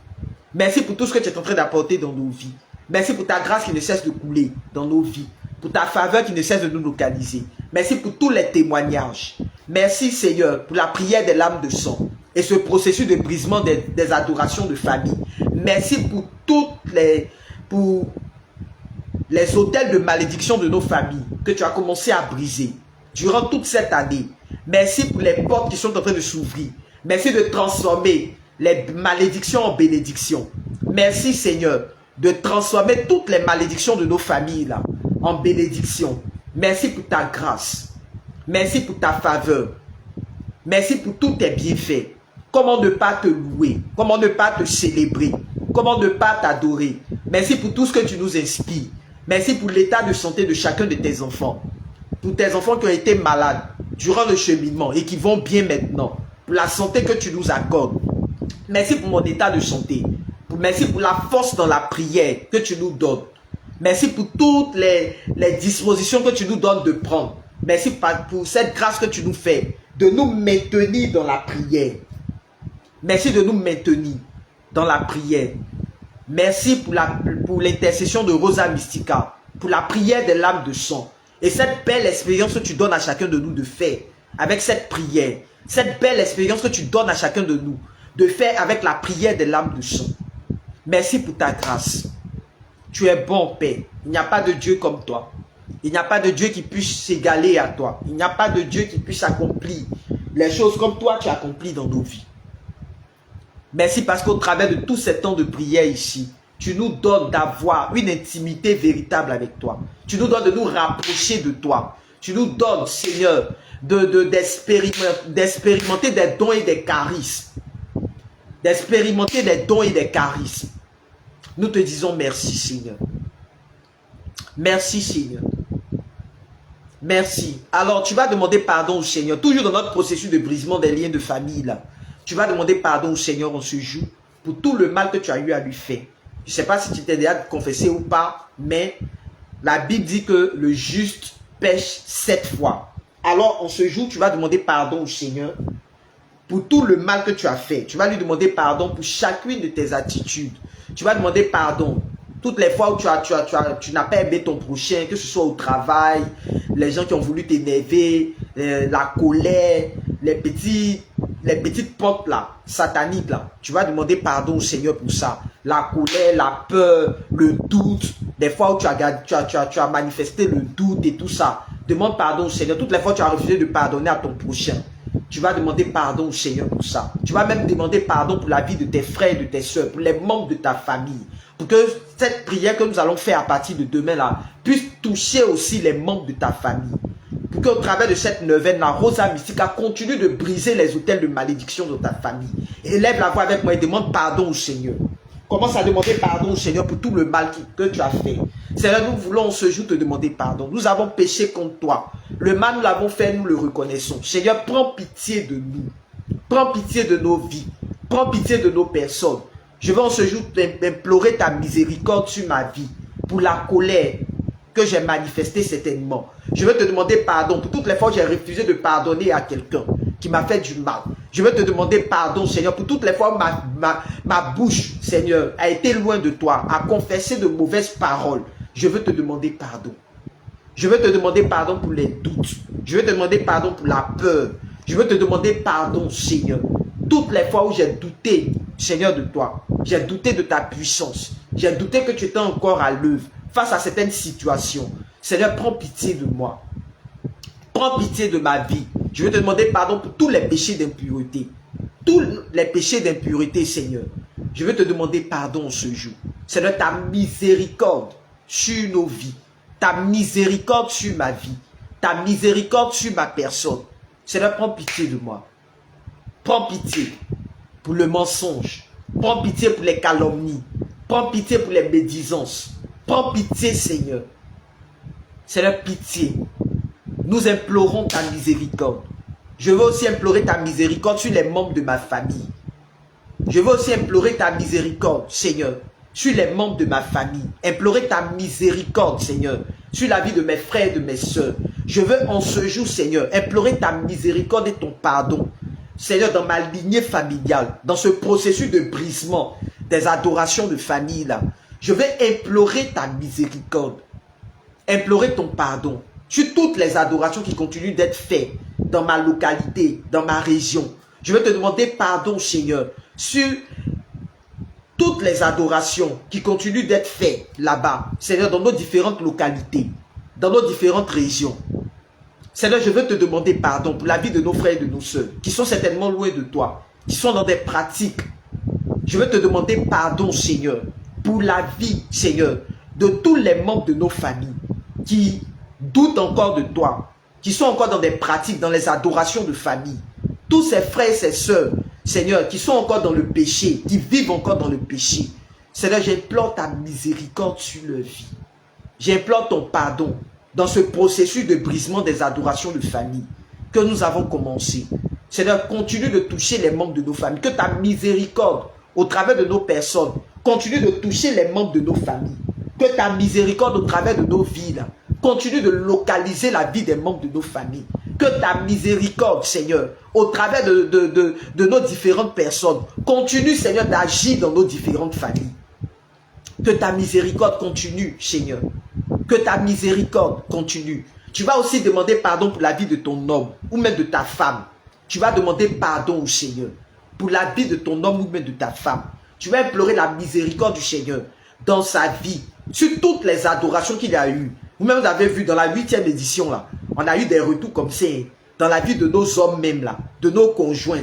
Merci pour tout ce que tu es en train d'apporter dans nos vies. Merci pour ta grâce qui ne cesse de couler dans nos vies. Pour ta faveur qui ne cesse de nous localiser. Merci pour tous les témoignages. Merci Seigneur pour la prière des lames de sang et ce processus de brisement des adorations de famille. Merci pour les autels de malédiction de nos familles que tu as commencé à briser durant toute cette année. Merci pour les portes qui sont en train de s'ouvrir. Merci de transformer les malédictions en bénédictions. Merci Seigneur de transformer toutes les malédictions de nos familles là en bénédiction. Merci pour ta grâce. Merci pour ta faveur. Merci pour tous tes bienfaits. Comment ne pas te louer? Comment ne pas te célébrer? Comment ne pas t'adorer? Merci pour tout ce que tu nous inspires. Merci pour l'état de santé de chacun de tes enfants. Pour tes enfants qui ont été malades durant le cheminement et qui vont bien maintenant. Pour la santé que tu nous accordes. Merci pour mon état de santé. Merci pour la force dans la prière que tu nous donnes. Merci pour toutes les dispositions que tu nous donnes de prendre. Merci pour cette grâce que tu nous fais de nous maintenir dans la prière. Merci de nous maintenir dans la prière. Merci pour l'intercession de Rosa Mystica, pour la prière des lames de sang. Et cette belle expérience que tu donnes à chacun de nous de faire avec cette prière. Cette belle expérience que tu donnes à chacun de nous de faire avec la prière des lames de sang. Merci pour ta grâce. Tu es bon, Père. Il n'y a pas de Dieu comme toi. Il n'y a pas de Dieu qui puisse s'égaler à toi. Il n'y a pas de Dieu qui puisse accomplir les choses comme toi tu accomplis dans nos vies. Merci parce qu'au travers de tous ces temps de prière ici, tu nous donnes d'avoir une intimité véritable avec toi. Tu nous donnes de nous rapprocher de toi. Tu nous donnes, Seigneur, d'expérimenter des dons et des charismes. D'expérimenter des dons et des charismes. Nous te disons merci, Seigneur. Merci, Seigneur. Merci. Alors, tu vas demander pardon au Seigneur. Toujours dans notre processus de brisement des liens de famille, là. Tu vas demander pardon au Seigneur en ce jour pour tout le mal que tu as eu à lui faire. Je ne sais pas si tu t'es déjà confessé ou pas, mais la Bible dit que le juste pêche 7 fois. Alors, en ce jour, tu vas demander pardon au Seigneur pour tout le mal que tu as fait. Tu vas lui demander pardon pour chacune de tes attitudes. Tu vas demander pardon toutes les fois où tu n'as pas aimé ton prochain, que ce soit au travail, les gens qui ont voulu t'énerver, la colère, les petites portes là, sataniques là. Tu vas demander pardon au Seigneur pour ça. La colère, la peur, le doute. Des fois où tu as manifesté le doute et tout ça. Demande pardon au Seigneur. Toutes les fois où tu as refusé de pardonner à ton prochain. Tu vas demander pardon au Seigneur pour ça. Tu vas même demander pardon pour la vie de tes frères et de tes soeurs, pour les membres de ta famille. Pour que cette prière que nous allons faire à partir de demain là, puisse toucher aussi les membres de ta famille. Pour qu'au travers de cette neuvaine, la Rosa Mystica continue de briser les autels de malédiction de ta famille. Élève la voix avec moi et demande pardon au Seigneur. Commence à demander pardon au Seigneur pour tout le mal que tu as fait. Seigneur, nous voulons ce jour te demander pardon. Nous avons péché contre toi. Le mal, nous l'avons fait, nous le reconnaissons. Seigneur, prends pitié de nous. Prends pitié de nos vies. Prends pitié de nos personnes. Je vais en ce jour implorer ta miséricorde sur ma vie pour la colère que j'ai manifestée certainement. Je vais te demander pardon pour toutes les fois où j'ai refusé de pardonner à quelqu'un qui m'a fait du mal. Je veux te demander pardon, Seigneur, pour toutes les fois où ma bouche, Seigneur, a été loin de toi, a confessé de mauvaises paroles. Je veux te demander pardon. Je veux te demander pardon pour les doutes. Je veux te demander pardon pour la peur. Je veux te demander pardon, Seigneur. Toutes les fois où j'ai douté, Seigneur, de toi, j'ai douté de ta puissance, j'ai douté que tu étais encore à l'œuvre face à certaines situations. Seigneur, prends pitié de moi. Prends pitié de ma vie. Je veux te demander pardon pour tous les péchés d'impureté. Tous les péchés d'impureté, Seigneur. Je veux te demander pardon ce jour. Seigneur, ta miséricorde sur nos vies. Ta miséricorde sur ma vie. Ta miséricorde sur ma personne. Seigneur, prends pitié de moi. Prends pitié pour le mensonge. Prends pitié pour les calomnies. Prends pitié pour les médisances. Prends pitié, Seigneur. Seigneur, pitié. Nous implorons ta miséricorde. Je veux aussi implorer ta miséricorde sur les membres de ma famille. Je veux aussi implorer ta miséricorde, Seigneur, sur les membres de ma famille. Implorer ta miséricorde, Seigneur, sur la vie de mes frères et de mes soeurs. Je veux en ce jour, Seigneur, implorer ta miséricorde et ton pardon. Seigneur, dans ma lignée familiale, dans ce processus de brisement des adorations de famille là, je vais implorer ta miséricorde. Implorer ton pardon sur toutes les adorations qui continuent d'être faites dans ma localité, dans ma région. Je vais te demander pardon, Seigneur, sur toutes les adorations qui continuent d'être faites là-bas, Seigneur, dans nos différentes localités, dans nos différentes régions. Seigneur, je veux te demander pardon pour la vie de nos frères et de nos sœurs, qui sont certainement loin de toi, qui sont dans des pratiques. Je veux te demander pardon, Seigneur, pour la vie, Seigneur, de tous les membres de nos familles, qui doutent encore de toi, qui sont encore dans des pratiques, dans les adorations de famille. Tous ces frères et ces sœurs, Seigneur, qui sont encore dans le péché, qui vivent encore dans le péché. Seigneur, j'implore ta miséricorde sur leur vie. J'implore ton pardon dans ce processus de brisement des adorations de famille que nous avons commencé. Seigneur, continue de toucher les membres de nos familles. Que ta miséricorde, au travers de nos personnes, continue de toucher les membres de nos familles. Que ta miséricorde, au travers de nos vies, là, continue de localiser la vie des membres de nos familles. Que ta miséricorde, Seigneur, au travers de nos différentes personnes, continue, Seigneur, d'agir dans nos différentes familles. Que ta miséricorde continue, Seigneur. Que ta miséricorde continue. Tu vas aussi demander pardon pour la vie de ton homme ou même de ta femme. Tu vas demander pardon au Seigneur pour la vie de ton homme ou même de ta femme. Tu vas implorer la miséricorde du Seigneur dans sa vie, sur toutes les adorations qu'il a eues. Vous-même, vous avez vu dans la 8e édition, là, on a eu des retours comme ça, dans la vie de nos hommes même, là, de nos conjoints.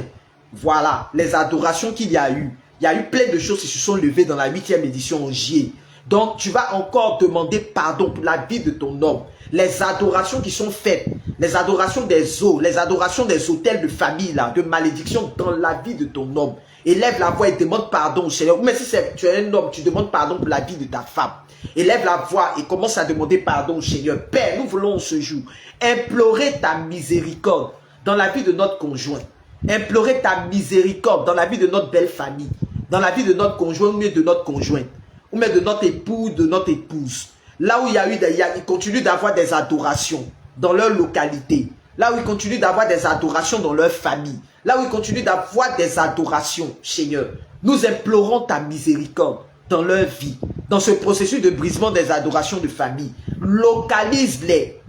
Voilà, les adorations qu'il y a eu. Il y a eu plein de choses qui se sont levées dans la 8e édition en juillet. Donc, tu vas encore demander pardon pour la vie de ton homme. Les adorations qui sont faites, les adorations des eaux, les adorations des hôtels de famille, là, de malédiction dans la vie de ton homme. Élève la voix et demande pardon au Seigneur. Mais si tu es un homme, tu demandes pardon pour la vie de ta femme. Élève la voix et commence à demander pardon au Seigneur. Père, nous voulons ce jour implorer ta miséricorde dans la vie de notre conjoint. Implorer ta miséricorde dans la vie de notre belle famille, dans la vie de notre conjoint ou de notre conjointe, ou même de notre époux, de notre épouse. Là où il y a eu il continue d'avoir des adorations dans leur localité. Là où il continue d'avoir des adorations dans leur famille. Là où il continue d'avoir des adorations, Seigneur. Nous implorons ta miséricorde dans leur vie, dans ce processus de brisement des adorations de famille. Localise-les.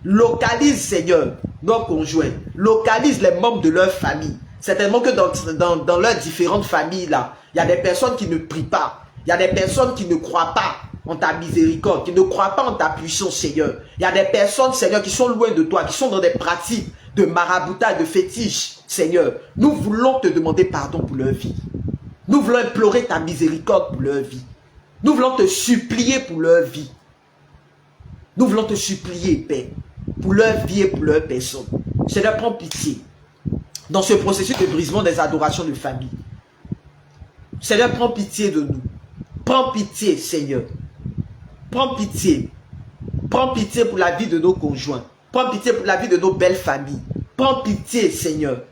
Localise, Seigneur, nos conjoints. Localise les membres de leur famille. Certainement que dans leurs différentes familles, là, il y a des personnes qui ne prient pas. Il y a des personnes qui ne croient pas en ta miséricorde, qui ne croient pas en ta puissance, Seigneur. Il y a des personnes, Seigneur, qui sont loin de toi, qui sont dans des pratiques de maraboutage, de fétiche, Seigneur. Nous voulons te demander pardon pour leur vie. Nous voulons implorer ta miséricorde pour leur vie. Nous voulons te supplier pour leur vie. Nous voulons te supplier, Père, pour leur vie et pour leur personne. Seigneur, prends pitié dans ce processus de brisement des adorations de famille. Seigneur, prends pitié de nous. Prends pitié, Seigneur. Prends pitié. Prends pitié pour la vie de nos conjoints. Prends pitié pour la vie de nos belles familles. Prends pitié, Seigneur,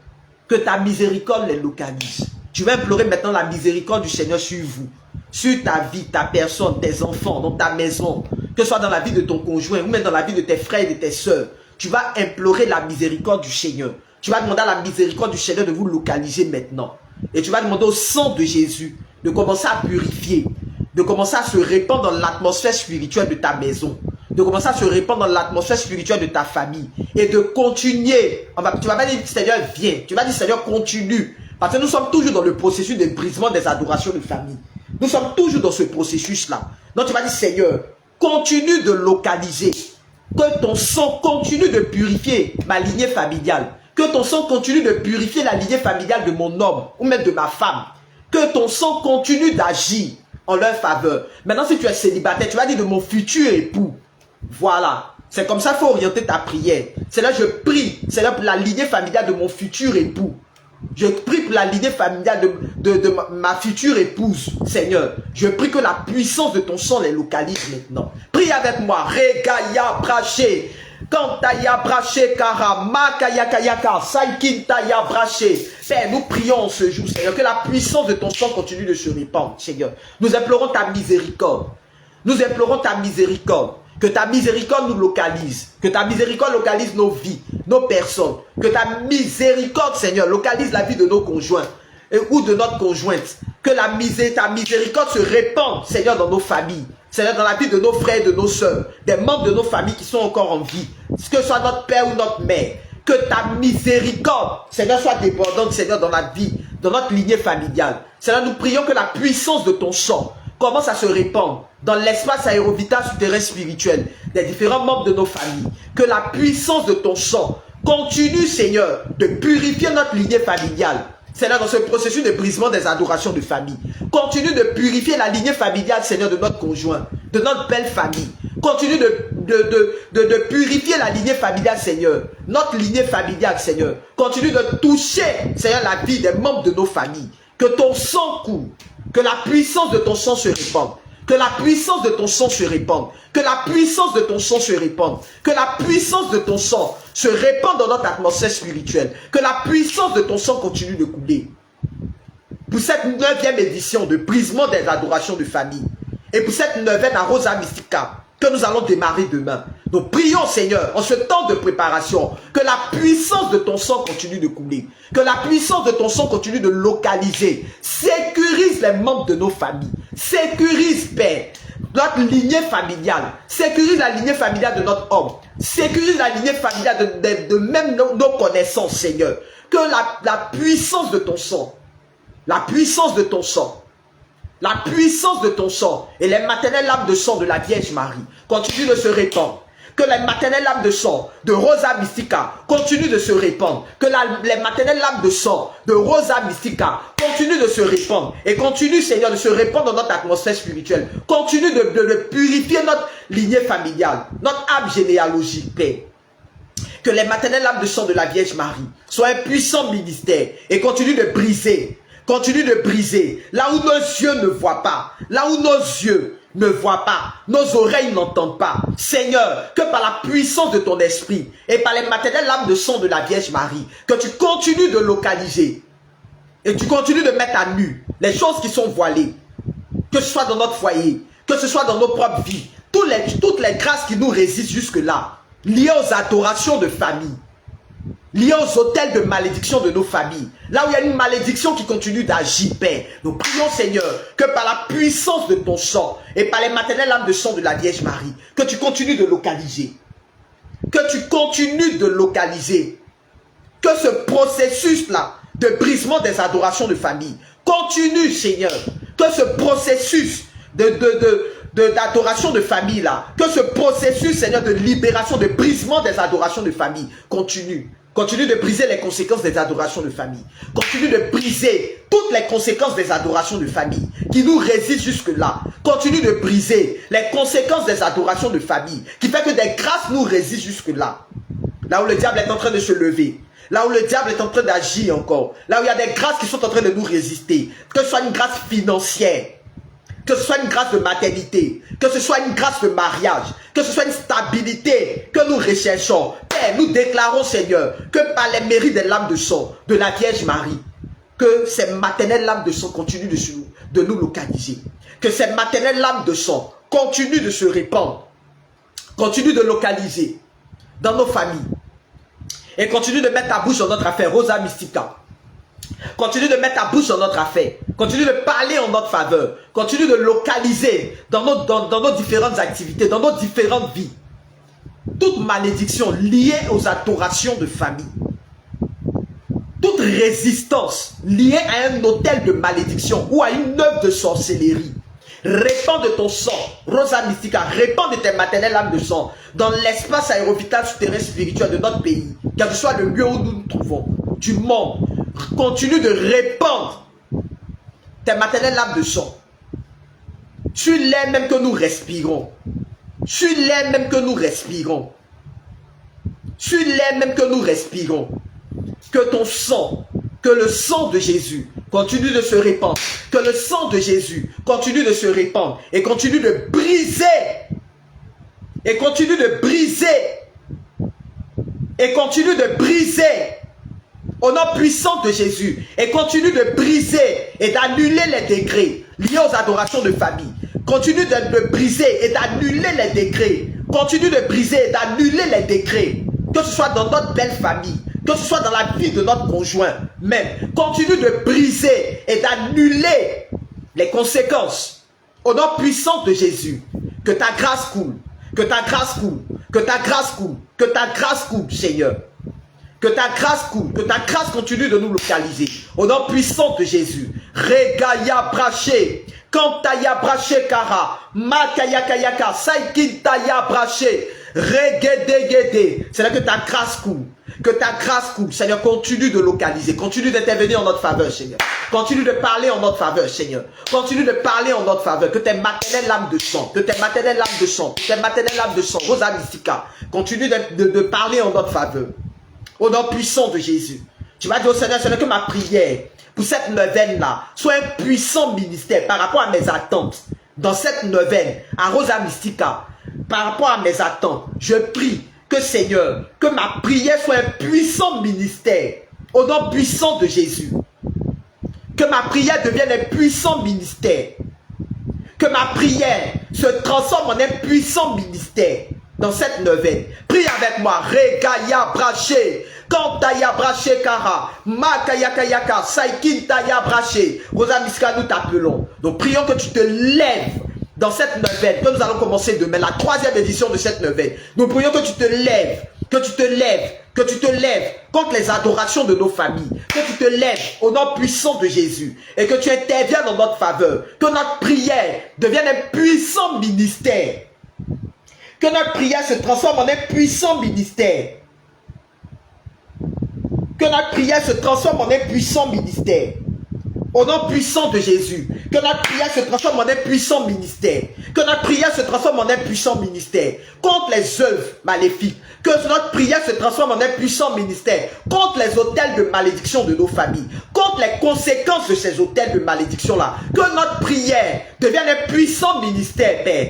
que ta miséricorde les localise. Tu vas implorer maintenant la miséricorde du Seigneur sur vous, sur ta vie, ta personne, tes enfants, dans ta maison, que ce soit dans la vie de ton conjoint ou même dans la vie de tes frères et de tes sœurs. Tu vas implorer la miséricorde du Seigneur. Tu vas demander à la miséricorde du Seigneur de vous localiser maintenant. Et tu vas demander au sang de Jésus de commencer à purifier, de commencer à se répandre dans l'atmosphère spirituelle de ta maison, de commencer à se répandre dans l'atmosphère spirituelle de ta famille et de continuer. Tu vas pas dire Seigneur viens, tu vas dire Seigneur continue. Parce que nous sommes toujours dans le processus de brisement des adorations de famille. Nous sommes toujours dans ce processus-là. Donc tu vas dire Seigneur, continue de localiser. Que ton sang continue de purifier ma lignée familiale. Que ton sang continue de purifier la lignée familiale de mon homme ou même de ma femme. Que ton sang continue d'agir en leur faveur. Maintenant, si tu es célibataire, tu vas dire de mon futur époux. Voilà. C'est comme ça qu'il faut orienter ta prière. C'est là que je prie. C'est là pour la lignée familiale de mon futur époux. Je prie pour la lignée familiale de ma future épouse, Seigneur. Je prie que la puissance de ton sang les localise maintenant. Prie avec moi. Regaya braché. Kantaya braché kara. Makaya kayaka. Saikintaya braché. Père, nous prions ce jour, Seigneur, que la puissance de ton sang continue de se répandre, Seigneur. Nous implorons ta miséricorde. Nous implorons ta miséricorde. Que ta miséricorde nous localise. Que ta miséricorde localise nos vies, nos personnes. Que ta miséricorde, Seigneur, localise la vie de nos conjoints ou de notre conjointe. Que ta miséricorde se répande, Seigneur, dans nos familles. Seigneur, dans la vie de nos frères et de nos sœurs. Des membres de nos familles qui sont encore en vie. Que ce soit notre père ou notre mère. Que ta miséricorde, Seigneur, soit débordante, Seigneur, dans la vie, dans notre lignée familiale. Seigneur, nous prions que la puissance de ton sang commence à se répandre dans l'espace aérovital souterrain spirituel des différents membres de nos familles. Que la puissance de ton sang continue, Seigneur, de purifier notre lignée familiale. Seigneur, dans ce processus de brisement des adorations de famille. Continue de purifier la lignée familiale, Seigneur, de notre conjoint, de notre belle famille. Continue de purifier la lignée familiale, Seigneur. Notre lignée familiale, Seigneur. Continue de toucher, Seigneur, la vie des membres de nos familles. Que ton sang coule. Que la puissance de ton sang se répande. Que la puissance de ton sang se répande. Que la puissance de ton sang se répande. Que la puissance de ton sang se répande dans notre atmosphère spirituelle. Que la puissance de ton sang continue de couler. Pour cette 9e édition de brisement des adorations de famille. Et pour cette 9e Arosa Mystica que nous allons démarrer demain. Nous prions, Seigneur, en ce temps de préparation, que la puissance de ton sang continue de couler. Que la puissance de ton sang continue de localiser. Sécurise les membres de nos familles. Sécurise, Père, notre lignée familiale. Sécurise la lignée familiale de notre homme. Sécurise la lignée familiale de même nos connaissances, Seigneur. Que la puissance de ton sang, la puissance de ton sang, la puissance de ton sang et les maternelles lames de sang de la Vierge Marie continuent de se répandre. Que les maternelles lames de sang de Rosa Mystica continuent de se répandre. Que les maternelles lames de sang de Rosa Mystica continuent de se répandre. Et continue, Seigneur, de se répandre dans notre atmosphère spirituelle. Continue de purifier notre lignée familiale, notre âme généalogique, Père. Que les maternelles lames de sang de la Vierge Marie soient un puissant ministère et continue de briser. Continue de briser. Là où nos yeux ne voient pas. Là où nos yeux ne voient pas. Nos oreilles n'entendent pas. Seigneur, que par la puissance de ton esprit et par les maternelles lames de sang de la Vierge Marie, que tu continues de localiser. Et tu continues de mettre à nu les choses qui sont voilées. Que ce soit dans notre foyer. Que ce soit dans nos propres vies. Toutes les grâces qui nous résistent jusque-là. Liées aux adorations de famille. Liés aux hôtels de malédiction de nos familles. Là où il y a une malédiction qui continue d'agir, Père. Nous prions, Seigneur, que par la puissance de ton sang et par les maternelles lames de sang de la Vierge Marie, que tu continues de localiser. Que tu continues de localiser. Que ce processus-là de brisement des adorations de famille continue, Seigneur. Que ce processus d'adoration de famille là, que ce processus, Seigneur, de libération, de brisement des adorations de famille continue. Continue de briser les conséquences des adorations de famille. Continue de briser toutes les conséquences des adorations de famille qui nous résistent jusque-là. Continue de briser les conséquences des adorations de famille qui fait que des grâces nous résistent jusque-là. Là où le diable est en train de se lever. Là où le diable est en train d'agir encore. Là où il y a des grâces qui sont en train de nous résister. Que ce soit une grâce financière. Que ce soit une grâce de maternité, que ce soit une grâce de mariage, que ce soit une stabilité que nous recherchons. Père, nous déclarons, Seigneur, que par les mérites des lames de sang de la Vierge Marie, que ces maternelles lames de sang continuent de nous localiser. Que ces maternelles lames de sang continuent de se répandre, continuent de localiser dans nos familles. Et continue de mettre ta bouche dans notre affaire. Rosa Mystica. Continue de mettre ta bouche dans notre affaire. Continue de parler en notre faveur. Continue de localiser dans nos différentes activités, dans nos différentes vies. Toute malédiction liée aux adorations de famille. Toute résistance liée à un autel de malédiction ou à une œuvre de sorcellerie. Répands de ton sang, Rosa Mystica, répands de tes maternelles âmes de sang dans l'espace aérovital souterrain spirituel de notre pays, quel que soit le lieu où nous nous trouvons, du monde. Continue de répandre tes maternelles âmes de sang sur l'air même que nous respirons. Sur l'air même que nous respirons. Sur l'air même que nous respirons. Que ton sang, que le sang de Jésus continue de se répandre. Que le sang de Jésus continue de se répandre. Et continue de briser. Et continue de briser. Et continue de briser. Au nom puissant de Jésus. Et continue de briser et d'annuler les décrets liés aux adorations de famille. Continue de briser et d'annuler les décrets. Continue de briser et d'annuler les décrets. Que ce soit dans notre belle famille. Que ce soit dans la vie de notre conjoint même. Continue de briser et d'annuler les conséquences. Au nom puissant de Jésus. Que ta grâce coule. Que ta grâce coule. Que ta grâce coule. Que ta grâce coule, Seigneur. Que ta grâce coule. Que ta grâce continue de nous localiser. Au nom puissant de Jésus. Regaya braché. Kantaya braché kara. Makaya kayaka. Saikintaya braché. Regedegede. C'est là que ta grâce coule. Que ta grâce coule. Seigneur, continue de localiser. Continue d'intervenir en notre faveur, Seigneur. Continue de parler en notre faveur, Seigneur. Continue de parler en notre faveur. Que tes maternelles âmes de sang. Que tes maternelles âmes de sang. Tes maternelles âmes de sang. Rosa Mystica. Continue de parler en notre faveur. Au nom puissant de Jésus. Tu vas dire au Seigneur, que ma prière pour cette neuvaine-là soit un puissant ministère par rapport à mes attentes. Dans cette neuvaine, à Rosa Mystica, par rapport à mes attentes, je prie que Seigneur, que ma prière soit un puissant ministère. Au nom puissant de Jésus. Que ma prière devienne un puissant ministère. Que ma prière se transforme en un puissant ministère. Dans cette neuvaine, prie avec moi. Regaya braché, Kantaya braché kara, Makaya kayaka, Saikintaya braché. Rosa Mystica, nous t'appelons. Donc prions que tu te lèves dans cette neuvaine, que nous allons commencer demain, la 3e édition de cette neuvaine. Nous prions que tu te lèves, que tu te lèves, que tu te lèves contre les adorations de nos familles, que tu te lèves au nom puissant de Jésus et que tu interviennes en notre faveur, que notre prière devienne un puissant ministère. Que notre prière se transforme en un puissant ministère. Que notre prière se transforme en un puissant ministère. Au nom puissant de Jésus. Que notre prière se transforme en un puissant ministère. Que notre prière se transforme en un puissant ministère. Contre les œuvres maléfiques. Que notre prière se transforme en un puissant ministère. Contre les autels de malédiction de nos familles. Contre les conséquences de ces autels de malédiction-là. Que notre prière devienne un puissant ministère, Père.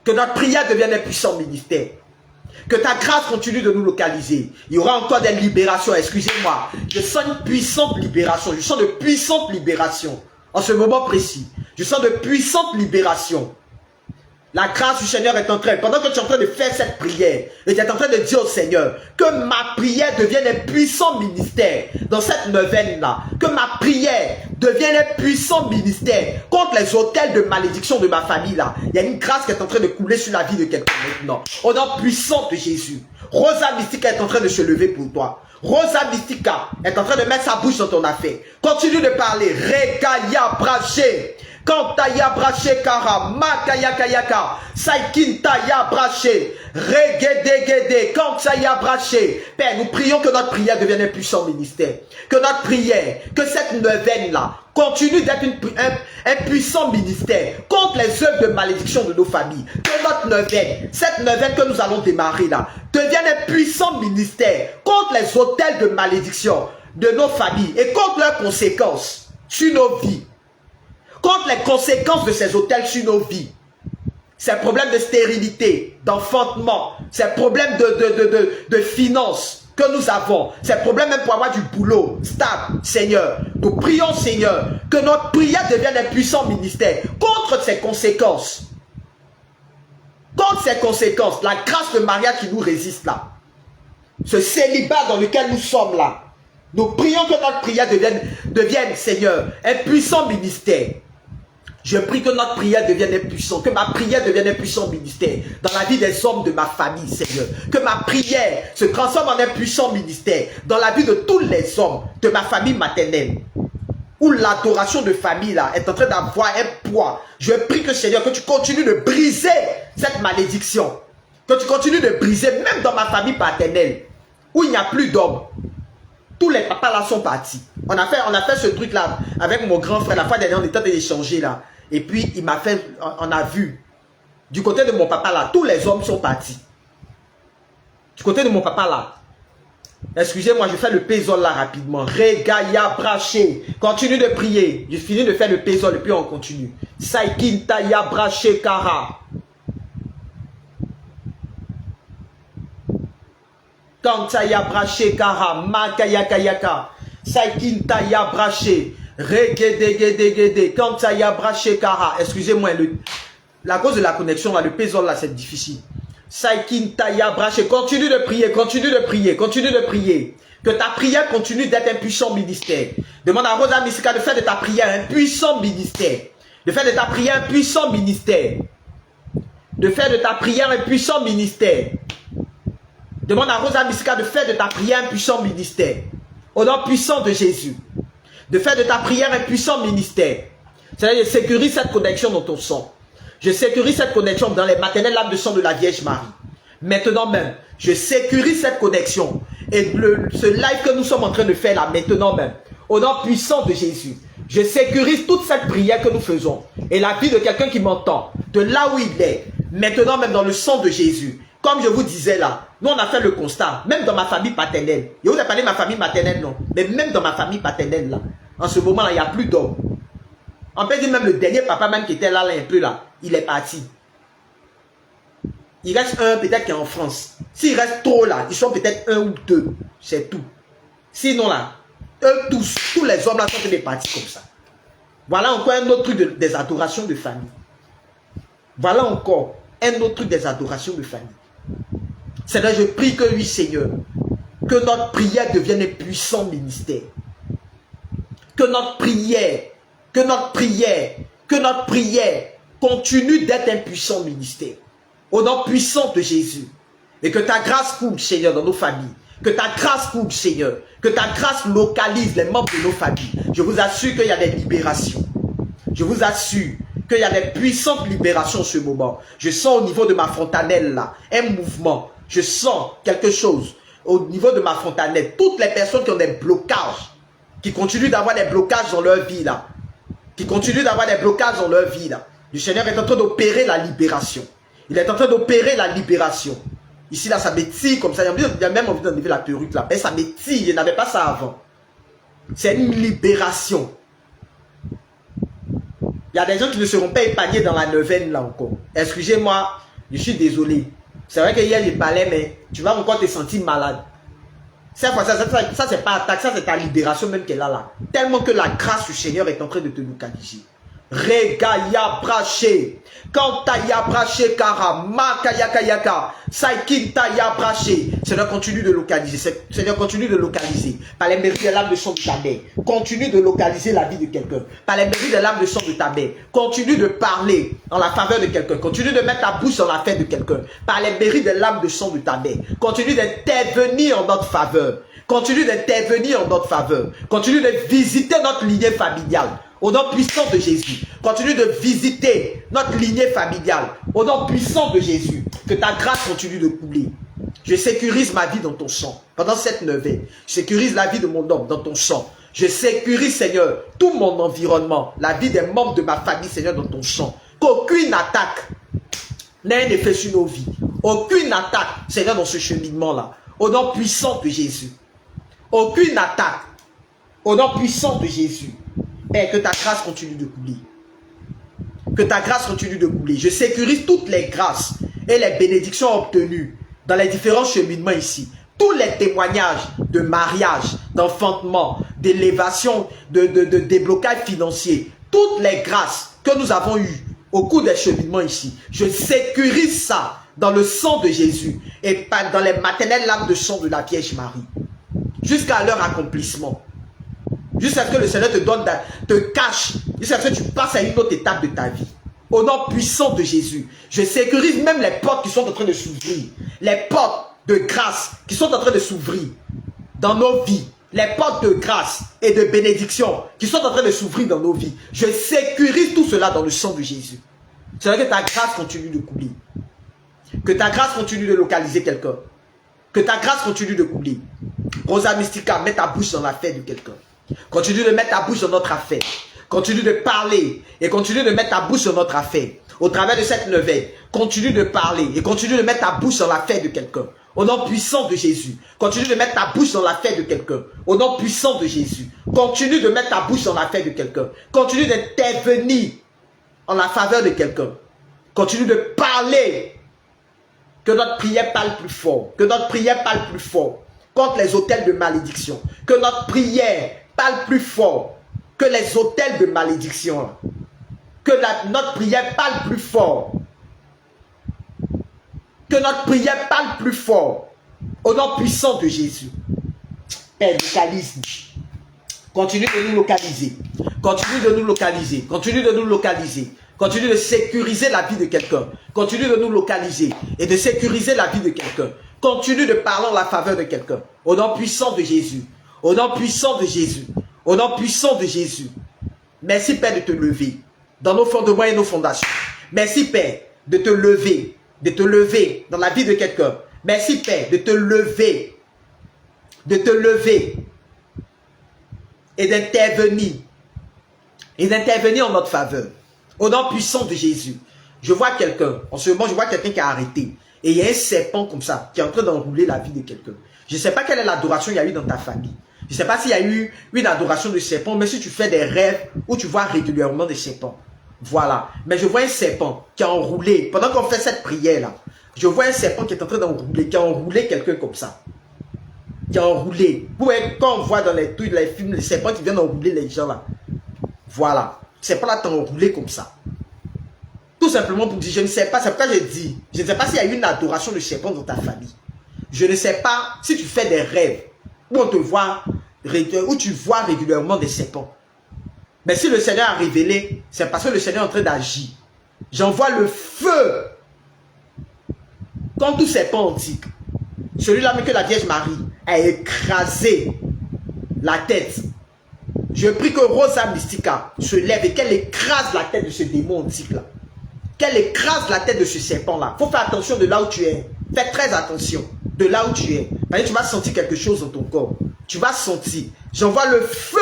Que notre prière devienne un puissant ministère. Que ta grâce continue de nous localiser. Il y aura encore des libérations. Excusez-moi. Je sens une puissante libération. Je sens de puissantes libérations. En ce moment précis. Je sens de puissantes libérations. La grâce du Seigneur est en train, pendant que tu es en train de faire cette prière, et tu es en train de dire au Seigneur, que ma prière devienne un puissant ministère dans cette neuvaine-là. Que ma prière devienne un puissant ministère contre les autels de malédiction de ma famille-là. Il y a une grâce qui est en train de couler sur la vie de quelqu'un maintenant. Au nom puissant de Jésus. Rosa Mystica est en train de se lever pour toi. Rosa Mystica est en train de mettre sa bouche dans ton affaire. Continue de parler. Regaya braché. Kantaya braché kara, Makaya kayaka, Saikintaya braché, Regedegede, Kantaya braché. Père, nous prions que notre prière devienne un puissant ministère. Que notre prière, que cette neuvaine-là continue d'être un puissant ministère contre les œuvres de malédiction de nos familles. Que notre neuvaine, cette neuvaine que nous allons démarrer là, devienne un puissant ministère contre les autels de malédiction de nos familles et contre leurs conséquences sur nos vies. Contre les conséquences de ces autels sur nos vies. Ces problèmes de stérilité, d'enfantement, ces problèmes de finances que nous avons, ces problèmes même pour avoir du boulot stable, Seigneur. Nous prions, Seigneur, que notre prière devienne un puissant ministère contre ces conséquences. Contre ces conséquences, la grâce de Maria qui nous résiste là. ce célibat dans lequel nous sommes là. Nous prions que notre prière devienne, Seigneur, un puissant ministère. Je prie que notre prière devienne un puissant, que ma prière devienne un puissant ministère dans la vie des hommes de ma famille, Seigneur. Que ma prière se transforme en un puissant ministère dans la vie de tous les hommes de ma famille maternelle. Où l'adoration de famille là est en train d'avoir un poids. Je prie que, Seigneur, que tu continues de briser cette malédiction. Que tu continues de briser, même dans ma famille paternelle, où il n'y a plus d'hommes. Tous les papas là sont partis. On a fait ce truc là avec mon grand frère. La fois dernière, on était en train d'échanger là. Et puis, il m'a fait, on a vu, du côté de mon papa là, tous les hommes sont partis. Du côté de mon papa là. Excusez-moi, je fais le pézol là rapidement. Regaya braché. Continue de prier. Je finis de faire le pézol et puis on continue. Saikintaya braché kara. Kantaya braché kara. Makaya kayaka. Saikintaya braché. Regedegedegede. Kantaya braché kara. Excusez-moi, la cause de la connexion là, le pézol là, c'est difficile. Saikintaya braché. Continue de prier, continue de prier, continue de prier. Que ta prière continue d'être un puissant ministère. Demande à Rosa Mystica de faire de ta prière un puissant ministère. De faire de ta prière un puissant ministère. De faire de ta prière un puissant ministère. Demande à Rosa Mystica de faire de ta prière un puissant ministère. Au nom puissant de Jésus. De faire de ta prière un puissant ministère. C'est-à-dire, je sécurise cette connexion dans ton sang. Je sécurise cette connexion dans les maternelles lames de sang de la Vierge Marie. Maintenant même, je sécurise cette connexion. Et ce live que nous sommes en train de faire là, maintenant même, au nom puissant de Jésus, je sécurise toute cette prière que nous faisons. Et la vie de quelqu'un qui m'entend, de là où il est, maintenant même dans le sang de Jésus. Comme je vous disais là, nous on a fait le constat, même dans ma famille paternelle. Je vous ai parlé de ma famille maternelle, non. Mais même dans ma famille paternelle là, en ce moment là, il n'y a plus d'hommes. On peut dire même le dernier papa même qui était là, un peu là, il est parti. Il reste un peut-être qui est en France. S'il reste trop là, ils sont peut-être un ou deux. C'est tout. Sinon là, eux tous les hommes là sont des partis comme ça. Voilà encore un autre truc des adorations de famille. Voilà encore un autre truc des adorations de famille. C'est là je prie que oui Seigneur, que notre prière devienne un puissant ministère. Que notre prière continue d'être un puissant ministère. Au nom puissant de Jésus. Et que ta grâce coule, Seigneur, dans nos familles. Que ta grâce coule, Seigneur. Que ta grâce localise les membres de nos familles. Je vous assure qu'il y a des libérations. Je vous assure qu'il y a des puissantes libérations en ce moment. Je sens au niveau de ma fontanelle là, un mouvement. Je sens quelque chose au niveau de ma fontanelle. Toutes les personnes qui ont des blocages, qui continuent d'avoir des blocages dans leur vie là, qui continuent d'avoir des blocages dans leur vie là. Le Seigneur est en train d'opérer la libération. Il est en train d'opérer la libération. Ici là, ça me tire comme ça. Il y a même envie d'enlever la perruque là. Mais ça me tire. Il n'avait pas ça avant. C'est une libération. Il y a des gens qui ne seront pas épargnés dans la neuvaine là encore. Excusez-moi, je suis désolé. C'est vrai que hier je parlais, mais tu vas encore te sentir malade. Ça c'est pas attaque, ça c'est ta libération même qu'elle a là. Tellement que la grâce du Seigneur est en train de te localiser. Regaya braché, kantaya braché kara, makaya kayaka, saikintaya braché. Seigneur continue de localiser, Seigneur continue de localiser. Par les mérites de l'âme de sang de ta mère, continue de localiser la vie de quelqu'un. Par les mérites de l'âme de sang de ta mère, continue de parler en la faveur de quelqu'un. Continue de mettre ta bouche dans la fête de quelqu'un. Par les mérites de l'âme de sang de ta mère, continue d'intervenir en notre faveur. Continue d'intervenir en notre faveur. Continue de visiter notre lignée familiale. Au nom puissant de Jésus. Continue de visiter notre lignée familiale. Au nom puissant de Jésus. Que ta grâce continue de couler. Je sécurise ma vie dans ton sang. Pendant cette neuvaine. Je sécurise la vie de mon homme dans ton sang. Je sécurise, Seigneur, tout mon environnement. La vie des membres de ma famille, Seigneur, dans ton sang. Qu'aucune attaque n'ait un effet sur nos vies. Aucune attaque, Seigneur, dans ce cheminement-là. Au nom puissant de Jésus. Aucune attaque. Au nom puissant de Jésus. Père, que ta grâce continue de couler. Que ta grâce continue de couler. Je sécurise toutes les grâces et les bénédictions obtenues dans les différents cheminements ici. Tous les témoignages de mariage, d'enfantement, d'élévation, de déblocage financier. Toutes les grâces que nous avons eues au cours des cheminements ici. Je sécurise ça dans le sang de Jésus et pas dans les maternelles lames de sang de la Vierge Marie. Jusqu'à leur accomplissement. Jusqu'à ce que le Seigneur te donne, te cache, jusqu'à ce que tu passes à une autre étape de ta vie. Au nom puissant de Jésus, je sécurise même les portes qui sont en train de s'ouvrir. Les portes de grâce qui sont en train de s'ouvrir dans nos vies. Les portes de grâce et de bénédiction qui sont en train de s'ouvrir dans nos vies. Je sécurise tout cela dans le sang de Jésus. C'est vrai que ta grâce continue de couler. Que ta grâce continue de localiser quelqu'un. Que ta grâce continue de couler. Rosa Mystica, mets ta bouche dans l'affaire de quelqu'un. Continue de mettre ta bouche dans notre affaire. Continue de parler et continue de mettre ta bouche dans notre affaire. Au travers de cette levée, continue de parler et continue de mettre ta bouche dans l'affaire de quelqu'un. Au nom puissant de Jésus, continue de mettre ta bouche dans l'affaire de quelqu'un. Au nom puissant de Jésus, continue de mettre ta bouche dans l'affaire de quelqu'un. Continue d'intervenir en la faveur de quelqu'un. Continue de parler. Que notre prière parle plus fort. Que notre prière parle plus fort contre les autels de malédiction. Que notre prière parle plus fort que les autels de malédiction. Que notre prière parle plus fort. Que notre prière parle plus fort. Au nom puissant de Jésus. Père, localise. Continue de nous localiser. Continue de nous localiser. Continue de nous localiser. Continue de sécuriser la vie de quelqu'un. Continue de nous localiser et de sécuriser la vie de quelqu'un. Continue de parler en la faveur de quelqu'un. Au nom puissant de Jésus. Au nom puissant de Jésus. Au nom puissant de Jésus. Merci Père de te lever dans nos fondements et nos fondations. Merci Père de te lever dans la vie de quelqu'un. Merci Père de te lever et d'intervenir en notre faveur. Au nom puissant de Jésus. Je vois quelqu'un, en ce moment je vois quelqu'un qui a arrêté. Et il y a un serpent comme ça, qui est en train d'enrouler la vie de quelqu'un. Je ne sais pas quelle est l'adoration qu'il y a eu dans ta famille. Je ne sais pas s'il y a eu une adoration de serpent, mais si tu fais des rêves où tu vois régulièrement des serpents. Voilà. Mais je vois un serpent qui a enroulé, pendant qu'on fait cette prière-là, je vois un serpent qui est en train d'enrouler, qui a enroulé quelqu'un comme ça. Qui a enroulé. Vous voyez, quand on voit dans les trucs, les films, les serpents qui viennent enrouler les gens là. Voilà. C'est pas là t'as enroulé comme ça. Tout simplement pour dire, je ne sais pas, c'est pourquoi j'ai dit, je ne sais pas s'il y a eu une adoration de serpent dans ta famille. Je ne sais pas si tu fais des rêves où on te voit, où tu vois régulièrement des serpents. Mais si le Seigneur a révélé, c'est parce que le Seigneur est en train d'agir. J'envoie le feu contre tout serpent antique. Celui-là que la Vierge Marie a écrasé la tête. Je prie que Rosa Mystica se lève et qu'elle écrase la tête de ce démon antique-là. Qu'elle écrase la tête de ce serpent-là. Il faut faire attention de là où tu es. Fais très attention de là où tu es. Parce que tu vas sentir quelque chose dans ton corps. Tu vas sentir. J'envoie le feu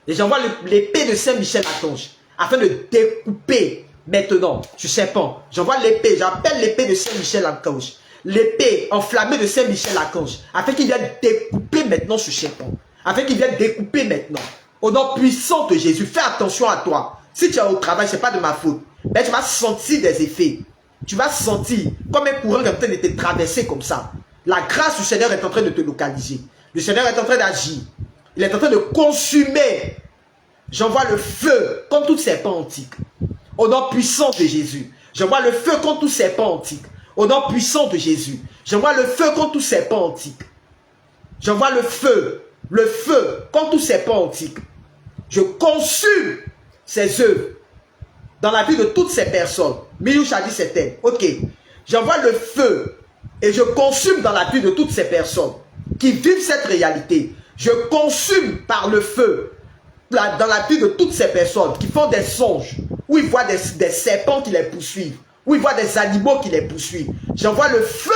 et j'envoie l'épée de Saint-Michel-Archange afin de découper maintenant ce serpent. J'envoie l'épée, j'appelle l'épée de Saint-Michel-Archange. L'épée enflammée de Saint-Michel-Archange afin qu'il vienne découper maintenant ce serpent. Afin qu'il vienne découper maintenant. Au nom puissant de Jésus, fais attention à toi. Si tu es au travail, ce n'est pas de ma faute. Mais tu vas sentir des effets. Tu vas sentir comme un courant qui est en train de te traverser comme ça. La grâce du Seigneur est en train de te localiser. Le Seigneur est en train d'agir. Il est en train de consumer. J'envoie le feu contre tout serpent antique. Au nom puissant de Jésus. J'envoie le feu contre tout serpent antique. Au nom puissant de Jésus. J'envoie le feu contre tout serpent antique. J'envoie le feu contre tout serpent antique. Je consume ses œuvres dans la vie de toutes ces personnes. Miloucha dit c'était. Ok. J'envoie le feu et je consume dans la vie de toutes ces personnes qui vivent cette réalité. Je consume par le feu dans la vie de toutes ces personnes qui font des songes, où ils voient des serpents qui les poursuivent, où ils voient des animaux qui les poursuivent. J'envoie le feu.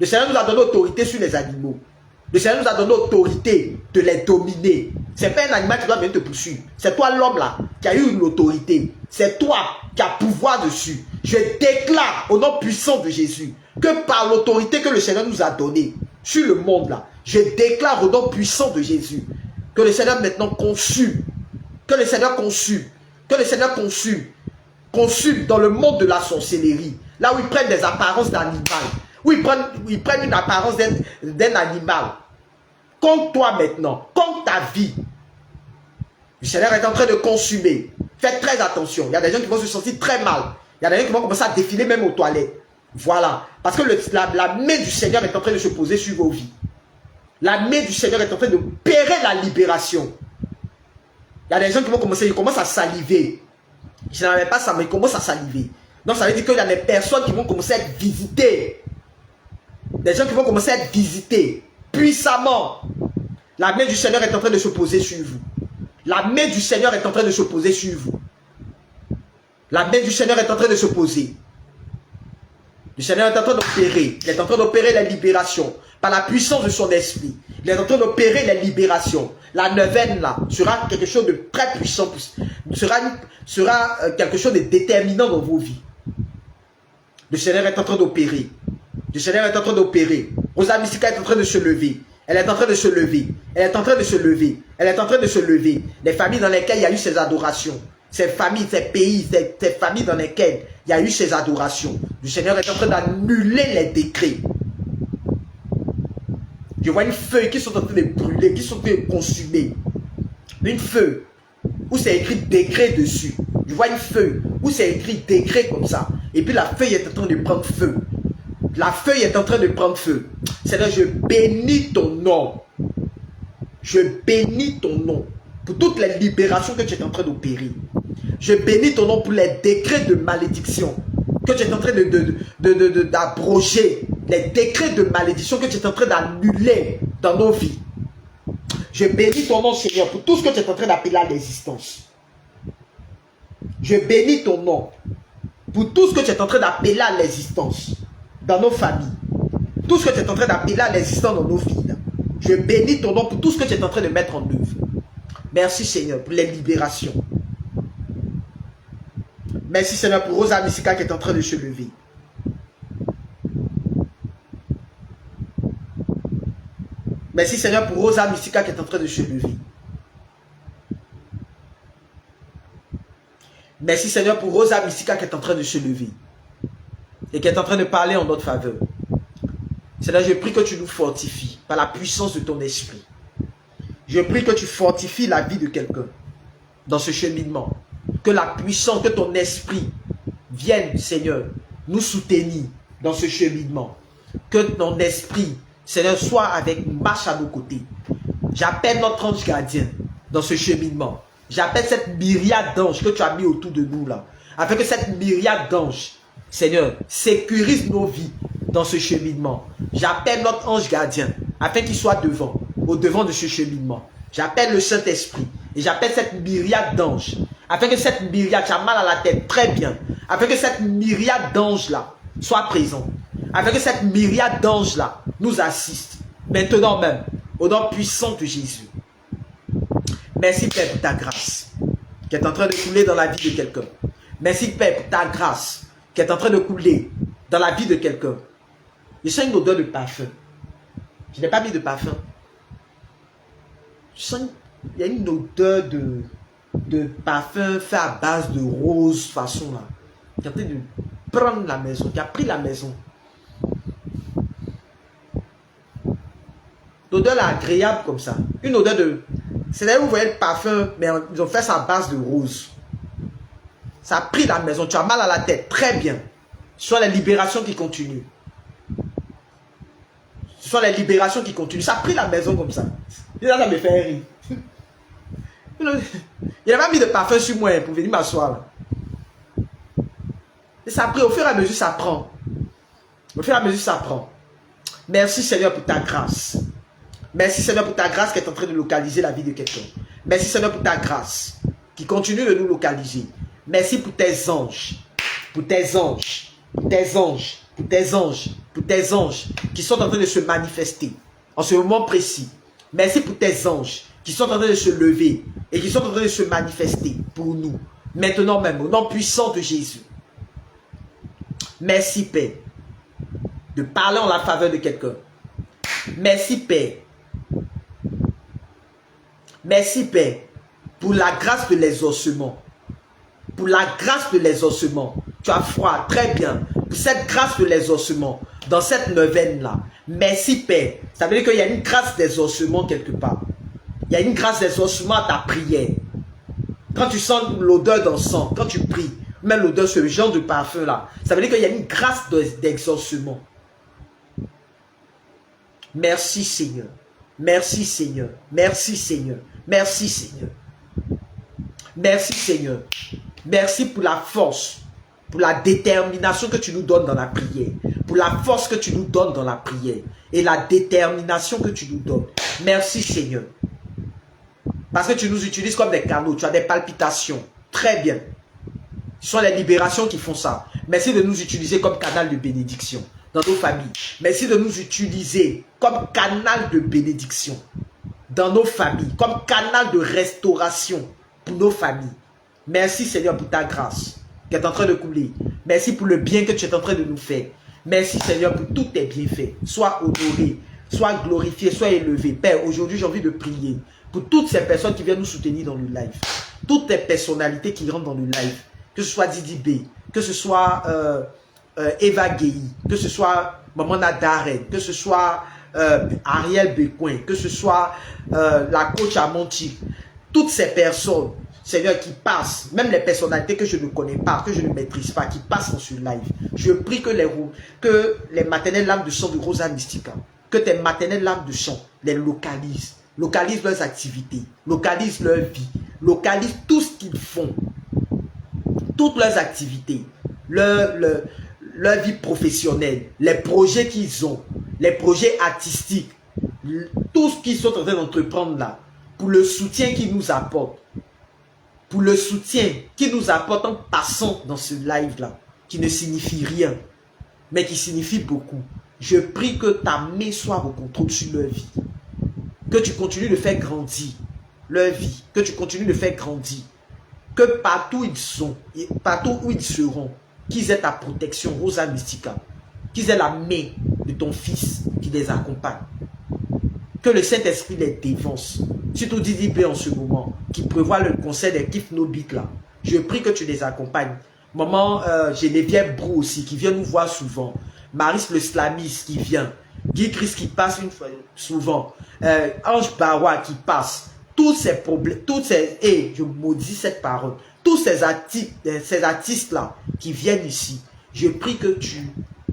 Le Seigneur nous a donné autorité sur les animaux. Le Seigneur nous a donné l'autorité de les dominer. Ce n'est pas un animal qui doit venir te poursuivre. C'est toi l'homme là qui a eu une autorité. C'est toi qui as pouvoir dessus. Je déclare au nom puissant de Jésus que par l'autorité que le Seigneur nous a donnée sur le monde là, je déclare au nom puissant de Jésus que le Seigneur maintenant consume. Que le Seigneur consume. Que le Seigneur consume. Consume dans le monde de la sorcellerie. Là où ils prennent des apparences d'animal. Où ils prennent une apparence d'un animal. Contre toi maintenant, contre ta vie. Le Seigneur est en train de consumer. Faites très attention. Il y a des gens qui vont se sentir très mal. Il y a des gens qui vont commencer à défiler même aux toilettes. Voilà. Parce que la main du Seigneur est en train de se poser sur vos vies. La main du Seigneur est en train d'opérer la libération. Il y a des gens qui vont commencer, ils commencent à saliver. Je n'avais pas ça, mais ils commencent à saliver. Donc ça veut dire qu'il y a des personnes qui vont commencer à être visitées. Des gens qui vont commencer à être visités puissamment. La main du Seigneur est en train de se poser sur vous. La main du Seigneur est en train de se poser sur vous. La main du Seigneur est en train de se poser. Le Seigneur est en train d'opérer. Il est en train d'opérer la libération par la puissance de son esprit. Il est en train d'opérer la libération. La neuvaine là sera quelque chose de très puissant. Sera quelque chose de déterminant dans vos vies. Le Seigneur est en train d'opérer. Le Seigneur est en train d'opérer. Rosa Mystica est en train de se lever. Elle est en train de se lever. Elle est en train de se lever. Elle est en train de se lever. Les familles dans lesquelles il y a eu ces adorations. Ces familles, ces pays, ces familles dans lesquelles il y a eu ces adorations. Le Seigneur est en train d'annuler les décrets. Je vois une feuille qui sont en train de brûler, qui sont en train de consumer. Une feuille où c'est écrit décret dessus. Je vois une feuille où c'est écrit décret comme ça. Et puis la feuille est en train de prendre feu. La feuille est en train de prendre feu. Seigneur, je bénis ton nom. Je bénis ton nom pour toutes les libérations que tu es en train d'opérer. Je bénis ton nom pour les décrets de malédiction que tu es en train d'abroger. Les décrets de malédiction que tu es en train d'annuler dans nos vies. Je bénis ton nom, Seigneur, pour tout ce que tu es en train d'appeler à l'existence. Je bénis ton nom pour tout ce que tu es en train d'appeler à l'existence dans nos familles. Tout ce que tu es en train d'appeler à l'existence dans nos vies. Je bénis ton nom pour tout ce que tu es en train de mettre en œuvre. Merci, Seigneur, pour les libérations. Merci, Seigneur, pour Rosa Mystica qui est en train de se lever. Merci, Seigneur, pour Rosa Mystica qui est en train de se lever. Merci, Seigneur, pour Rosa Mystica qui est en train de se lever. Et qui est en train de parler en notre faveur. Seigneur, je prie que tu nous fortifies par la puissance de ton esprit. Je prie que tu fortifies la vie de quelqu'un dans ce cheminement. Que la puissance, que ton esprit vienne, Seigneur, nous soutenir dans ce cheminement. Que ton esprit, Seigneur, soit avec nous, marche à nos côtés. J'appelle notre ange gardien dans ce cheminement. J'appelle cette myriade d'anges que tu as mis autour de nous là. Afin que cette myriade d'anges, Seigneur, sécurise nos vies dans ce cheminement. J'appelle notre ange gardien afin qu'il soit devant, au devant de ce cheminement. J'appelle le Saint-Esprit et j'appelle cette myriade d'anges afin que cette myriade, tu as mal à la tête, très bien, afin que cette myriade d'anges là soit présente, afin que cette myriade d'anges là nous assiste, maintenant même, au nom puissant de Jésus. Merci Père pour ta grâce qui est en train de couler dans la vie de quelqu'un. Merci Père pour ta grâce qui est en train de couler dans la vie de quelqu'un. Je sens une odeur de parfum. Je n'ai pas mis de parfum. Je sens il y a une odeur de parfum fait à base de rose façon là. Qui est en train de prendre la maison, qui a pris la maison. L'odeur là agréable comme ça. Une odeur de... C'est là où vous voyez le parfum, mais ils ont fait ça à base de rose. Ça a pris la maison, tu as mal à la tête, très bien. Ce sont les libérations qui continuent. Ce sont les libérations qui continuent. Ça a pris la maison comme ça. Et là, ça me fait rire. Il n'a pas mis de parfum sur moi pour venir m'asseoir. Et ça a pris, au fur et à mesure, ça prend. Au fur et à mesure, ça prend. Merci Seigneur pour ta grâce. Merci Seigneur pour ta grâce qui est en train de localiser la vie de quelqu'un. Merci Seigneur pour ta grâce qui continue de nous localiser. Merci pour tes anges. Pour tes anges. Pour tes anges. Pour tes anges. Pour tes anges qui sont en train de se manifester en ce moment précis. Merci pour tes anges qui sont en train de se lever et qui sont en train de se manifester pour nous. Maintenant même, au nom puissant de Jésus. Merci Père de parler en la faveur de quelqu'un. Merci Père. Merci Père pour la grâce de l'exaucement. Pour la grâce de l'exaucement. Tu as froid, très bien. Pour cette grâce de l'exaucement dans cette neuvaine-là. Merci Père. Ça veut dire qu'il y a une grâce d'exaucement quelque part. Il y a une grâce d'exaucement à ta prière. Quand tu sens l'odeur d'encens, quand tu pries, même l'odeur, ce genre de parfum-là, ça veut dire qu'il y a une grâce d'exaucement. Merci Seigneur. Merci Seigneur. Merci Seigneur. Merci Seigneur. Merci Seigneur. Merci pour la force, pour la détermination que tu nous donnes dans la prière, pour la force que tu nous donnes dans la prière et la détermination que tu nous donnes. Merci Seigneur. Parce que tu nous utilises comme des canaux, tu as des palpitations. Très bien. Ce sont les libérations qui font ça. Merci de nous utiliser comme canal de bénédiction dans nos familles. Merci de nous utiliser comme canal de bénédiction dans nos familles, comme canal de restauration pour nos familles. Merci Seigneur pour ta grâce qui est en train de couler. Merci pour le bien que tu es en train de nous faire. Merci Seigneur pour tous tes bienfaits. Sois honoré, sois glorifié, sois élevé. Père, aujourd'hui j'ai envie de prier pour toutes ces personnes qui viennent nous soutenir dans le live. Toutes les personnalités qui rentrent dans le live. Que ce soit Didi B, que ce soit Eva Gueye, que ce soit Maman Nadaren, que ce soit Ariel Becoin, que ce soit la coach Amonti. Toutes ces personnes, Seigneur, qui passent, même les personnalités que je ne connais pas, que je ne maîtrise pas, qui passent dans ce live. Je prie que les maternelles lames de sang de Rosa Mystica, que tes maternelles lames de sang les localisent. Localise leurs activités, localise leur vie, localise tout ce qu'ils font, toutes leurs activités, leur vie professionnelle, les projets qu'ils ont, les projets artistiques, tout ce qu'ils sont en train d'entreprendre là, pour le soutien qu'ils nous apportent, pour le soutien qu'ils nous apportent en passant dans ce live là, qui ne signifie rien, mais qui signifie beaucoup. Je prie que ta main soit au contrôle sur leur vie. Que tu continues de faire grandir leur vie. Que tu continues de faire grandir. Que partout où ils sont, partout où ils seront, qu'ils aient ta protection, Rosa Mystica. Qu'ils aient la main de ton fils qui les accompagne. Que le Saint-Esprit les dévance. Surtout Didi B en ce moment, qui prévoit le concert des Kif No Beat là. Je prie que tu les accompagnes. Maman Geneviève Brou aussi, qui vient nous voir souvent. Maris le Slamiste qui vient. Guy Christ qui passe une fois souvent. Ange Bawa qui passe. Tous ces problèmes, et je maudis cette parole. Tous ces artistes-là qui viennent ici, je prie que tu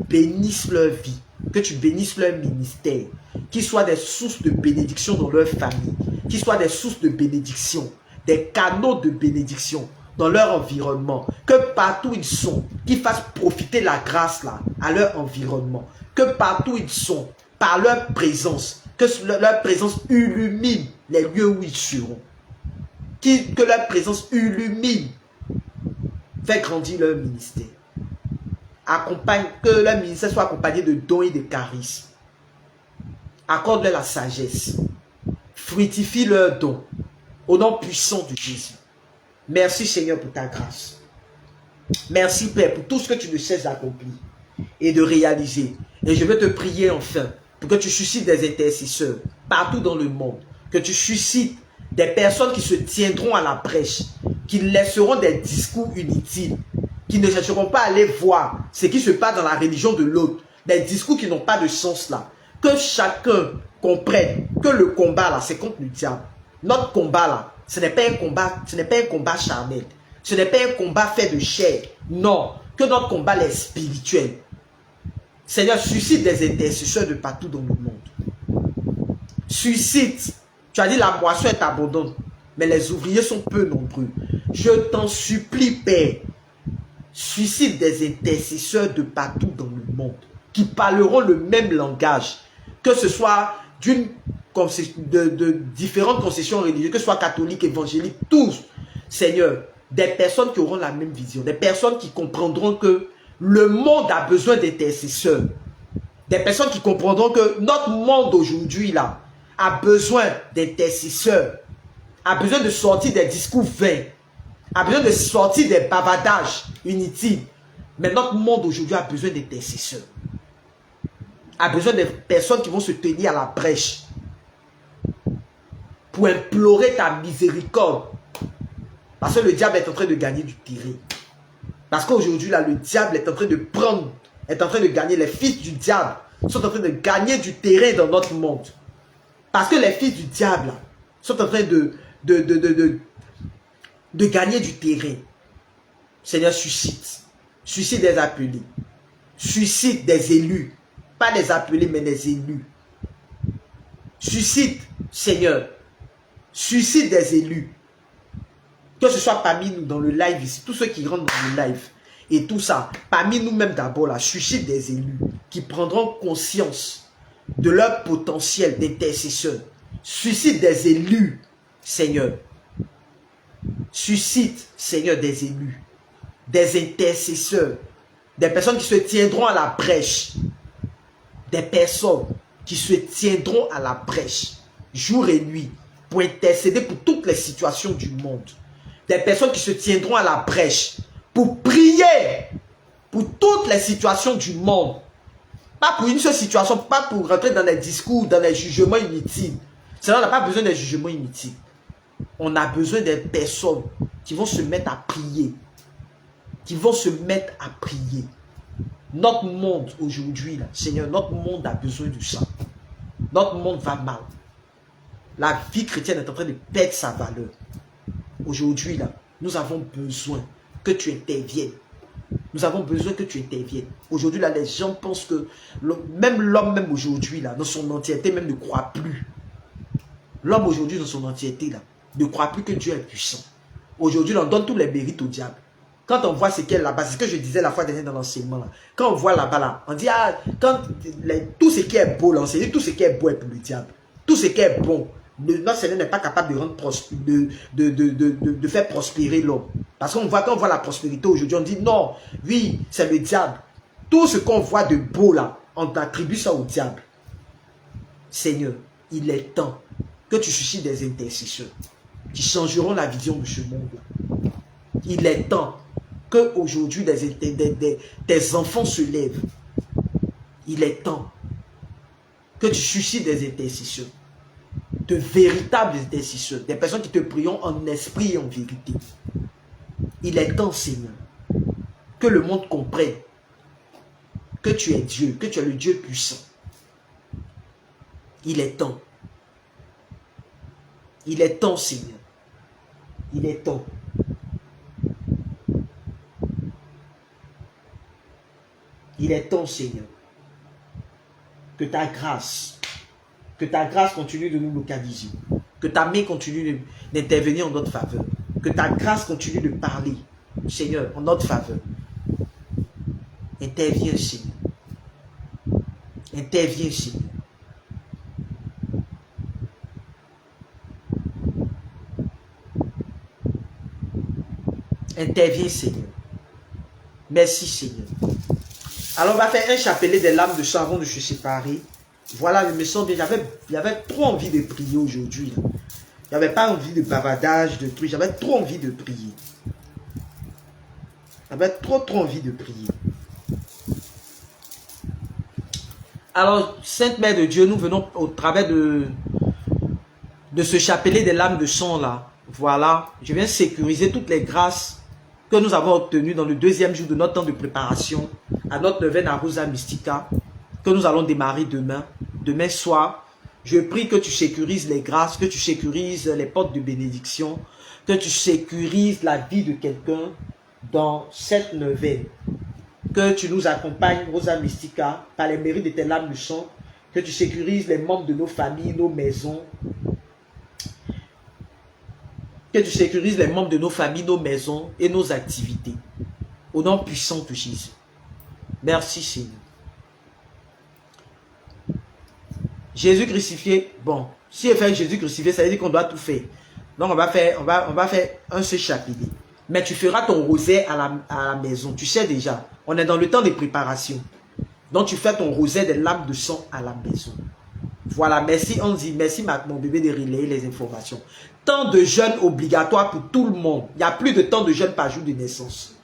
bénisses leur vie, que tu bénisses leur ministère, qu'ils soient des sources de bénédiction dans leur famille, qu'ils soient des sources de bénédiction, des canaux de bénédiction dans leur environnement, que partout où ils sont, qu'ils fassent profiter la grâce là à leur environnement, que partout où ils sont, par leur présence, que leur présence illumine les lieux où ils seront, que leur présence illumine, fait grandir leur ministère, accompagne, que leur ministère soit accompagné de dons et de charismes, accorde-leur la sagesse, fructifie leurs dons, au nom puissant de Jésus. Merci Seigneur pour ta grâce. Merci Père pour tout ce que tu ne cesses d'accomplir et de réaliser. Et je veux te prier enfin pour que tu suscites des intercesseurs partout dans le monde. Que tu suscites des personnes qui se tiendront à la brèche, qui laisseront des discours inutiles, qui ne chercheront pas à aller voir ce qui se passe dans la religion de l'autre, des discours qui n'ont pas de sens là. Que chacun comprenne que le combat là, c'est contre le diable. Notre combat là, ce n'est pas un combat charnel. Ce n'est pas un combat fait de chair. Non, que notre combat est spirituel. Seigneur, suscite des intercesseurs de partout dans le monde. Suscite. Tu as dit la moisson est abondante, mais les ouvriers sont peu nombreux. Je t'en supplie, Père, suscite des intercesseurs de partout dans le monde qui parleront le même langage, que ce soit de différentes concessions religieuses, que ce soit catholiques, évangéliques, tous, Seigneur, des personnes qui auront la même vision, des personnes qui comprendront que le monde a besoin d'intercesseurs, des personnes qui comprendront que notre monde aujourd'hui là a besoin d'intercesseurs, a besoin de sortir des discours vains, a besoin de sortir des bavardages inutiles. Mais notre monde aujourd'hui a besoin d'intercesseurs, a besoin de personnes qui vont se tenir à la brèche pour implorer ta miséricorde. Parce que le diable est en train de gagner du terrain. Parce qu'aujourd'hui, là, le diable est en train de gagner. Les fils du diable sont en train de gagner du terrain dans notre monde. Parce que les fils du diable là, sont en train de gagner du terrain. Seigneur, suscite. Suscite des appelés. Suscite des élus. Pas des appelés, mais des élus. Suscite, Seigneur. Suscite des élus. Que ce soit parmi nous dans le live ici, tous ceux qui rentrent dans le live et tout ça, parmi nous-mêmes d'abord là, suscite des élus qui prendront conscience de leur potentiel d'intercesseur. Suscite des élus, Seigneur. Suscite, Seigneur, des élus, des intercesseurs, des personnes qui se tiendront à la brèche, des personnes qui se tiendront à la brèche, jour et nuit, pour intercéder pour toutes les situations du monde. Des personnes qui se tiendront à la brèche pour prier pour toutes les situations du monde. Pas pour une seule situation, pas pour rentrer dans les discours, dans les jugements inutiles. Sinon, on n'a pas besoin des jugements inutiles. On a besoin des personnes qui vont se mettre à prier. Qui vont se mettre à prier. Notre monde aujourd'hui, Seigneur, notre monde a besoin de ça. Notre monde va mal. La vie chrétienne est en train de perdre sa valeur. Aujourd'hui, là, nous avons besoin que tu interviennes. Nous avons besoin que tu interviennes. Aujourd'hui, là, les gens pensent que même l'homme, même aujourd'hui, là, dans son entièreté, même ne croit plus. L'homme aujourd'hui, dans son entièreté, là, ne croit plus que Dieu est puissant. Aujourd'hui, on donne tous les mérites au diable. Quand on voit ce qu'il y a là-bas, c'est ce que je disais la fois dernière dans l'enseignement, là. Quand on voit là-bas, là, on dit, ah, tout ce qui est beau, là, on se dit, tout ce qui est beau est pour le diable. Tout ce qui est bon, notre Seigneur n'est pas capable de rendre de faire prospérer l'homme. Parce qu'on voit, quand on voit la prospérité aujourd'hui, on dit non, oui, c'est le diable. Tout ce qu'on voit de beau là, on attribue ça au diable. Seigneur, il est temps que tu suscites des intercesseurs qui changeront la vision de ce monde-là. Il est temps que aujourd'hui des enfants se lèvent. Il est temps que tu suscites des intercesseurs. De véritables intercesseurs, des personnes qui te prieront en esprit et en vérité. Il est temps, Seigneur, que le monde comprenne que tu es Dieu, que tu es le Dieu puissant. Il est temps. Il est temps, Seigneur. Il est temps. Il est temps, Seigneur, que ta grâce continue de nous localiser. Que ta main continue d'intervenir en notre faveur. Que ta grâce continue de parler, Seigneur, en notre faveur. Interviens, Seigneur. Interviens, Seigneur. Interviens, Seigneur. Merci, Seigneur. Alors, on va faire un chapelet des lames de sang avant de se séparer. Voilà, je me sens bien. J'avais trop envie de prier aujourd'hui. J'avais pas envie de bavardage, de trucs. J'avais trop envie de prier. J'avais trop envie de prier. Alors, Sainte Mère de Dieu, nous venons au travers de ce chapelet des lames de sang là. Voilà, je viens sécuriser toutes les grâces que nous avons obtenues dans le deuxième jour de notre temps de préparation à notre neuvaine à Rosa Mystica que nous allons démarrer demain soir. Je prie que tu sécurises les grâces, que tu sécurises les portes de bénédiction, que tu sécurises la vie de quelqu'un dans cette neuvaine. Que tu nous accompagnes, Rosa Mystica, par les mérites de tes lames de sang, que tu sécurises les membres de nos familles, nos maisons, que tu sécurises les membres de nos familles, nos maisons et nos activités. Au nom puissant de Jésus. Merci, Seigneur. Jésus crucifié, bon, si on fait Jésus crucifié, ça veut dire qu'on doit tout faire. Donc on va faire un seul chapelet. Mais tu feras ton rosaire à la maison. Tu sais déjà, on est dans le temps de préparation. Donc tu fais ton rosaire des lames de sang à la maison. Voilà, merci Andy, merci mon bébé de relayer les informations. Temps de jeûne obligatoire pour tout le monde. Il n'y a plus de temps de jeûne par jour de naissance.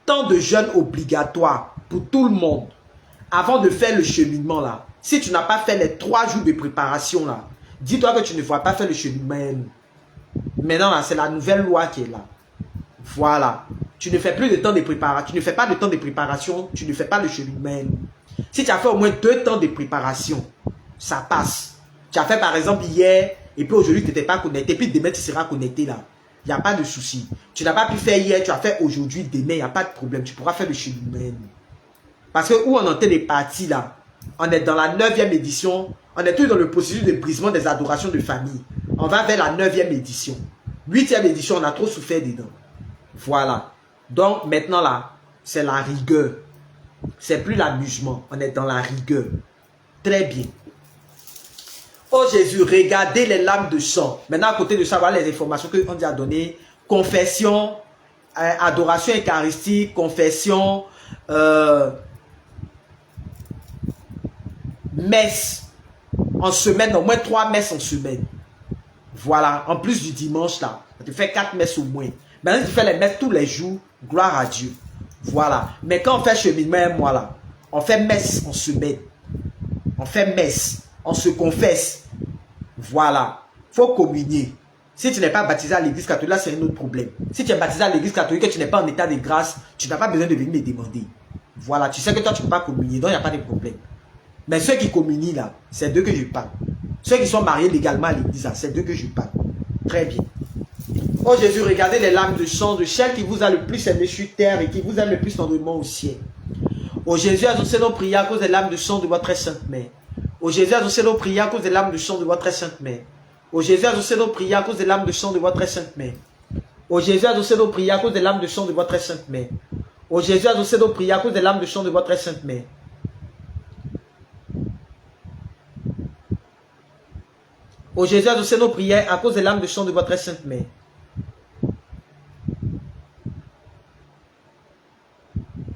Temps de jeûne obligatoire pour tout le monde. Avant de faire le cheminement là, si tu n'as pas fait les 3 jours de préparation là, dis-toi que tu ne vas pas faire le cheminement. Maintenant là, c'est la nouvelle loi qui est là. Voilà. Tu ne fais plus de temps de préparation. Tu ne fais pas de temps de préparation. Tu ne fais pas le cheminement. Si tu as fait au moins 2 temps de préparation, ça passe. Tu as fait par exemple hier, et puis aujourd'hui tu n'étais pas connecté, puis demain tu seras connecté là. Il n'y a pas de souci. Tu n'as pas pu faire hier, tu as fait aujourd'hui, demain, il n'y a pas de problème. Tu pourras faire le chez nous-mêmes. Parce que où on entend les parties là, on est dans la 9e édition, on est tous dans le processus de brisement des adorations de famille. On va vers la 9e édition. 8e édition, on a trop souffert dedans. Voilà. Donc maintenant là, c'est la rigueur. C'est plus l'amusement, on est dans la rigueur. Très bien. Oh Jésus, regardez les lames de sang. Maintenant, à côté de ça, voilà les informations qu'on dit à donner. Confession, adoration eucharistique, confession, messe en semaine, au moins 3 messes en semaine. Voilà, en plus du dimanche là, tu fais 4 messes au moins. Maintenant, tu fais les messes tous les jours, gloire à Dieu. Voilà, mais quand on fait cheminement, moi là, on fait messe en semaine. On fait messe, on se confesse. Voilà, il faut communier. Si tu n'es pas baptisé à l'église catholique, là c'est un autre problème. Si tu es baptisé à l'église catholique et que tu n'es pas en état de grâce, tu n'as pas besoin de venir me demander. Voilà, tu sais que toi tu ne peux pas communier, donc il n'y a pas de problème. Mais ceux qui communient là, c'est d'eux que je parle. Ceux qui sont mariés légalement à l'église là, c'est d'eux que je parle. Très bien. Oh Jésus, regardez les larmes de sang de celle qui vous a le plus aimé sur terre et qui vous aime le plus tendrement au ciel. Oh Jésus, exaucez nos prières à cause des larmes de sang de votre très sainte mère. Oh Jésus, exaucez nos prières à cause des larmes de sang de votre très sainte mère. Oh Jésus, exaucez nos prières à cause des larmes de sang de votre très sainte mère. Oh Jésus, exaucez nos prières à cause des larmes de sang de votre très sainte mère. Oh Jésus, exaucez nos prières à cause des larmes de sang de votre très sainte mère. Oh Jésus, exaucez nos prières à cause des larmes de sang de votre très sainte mère.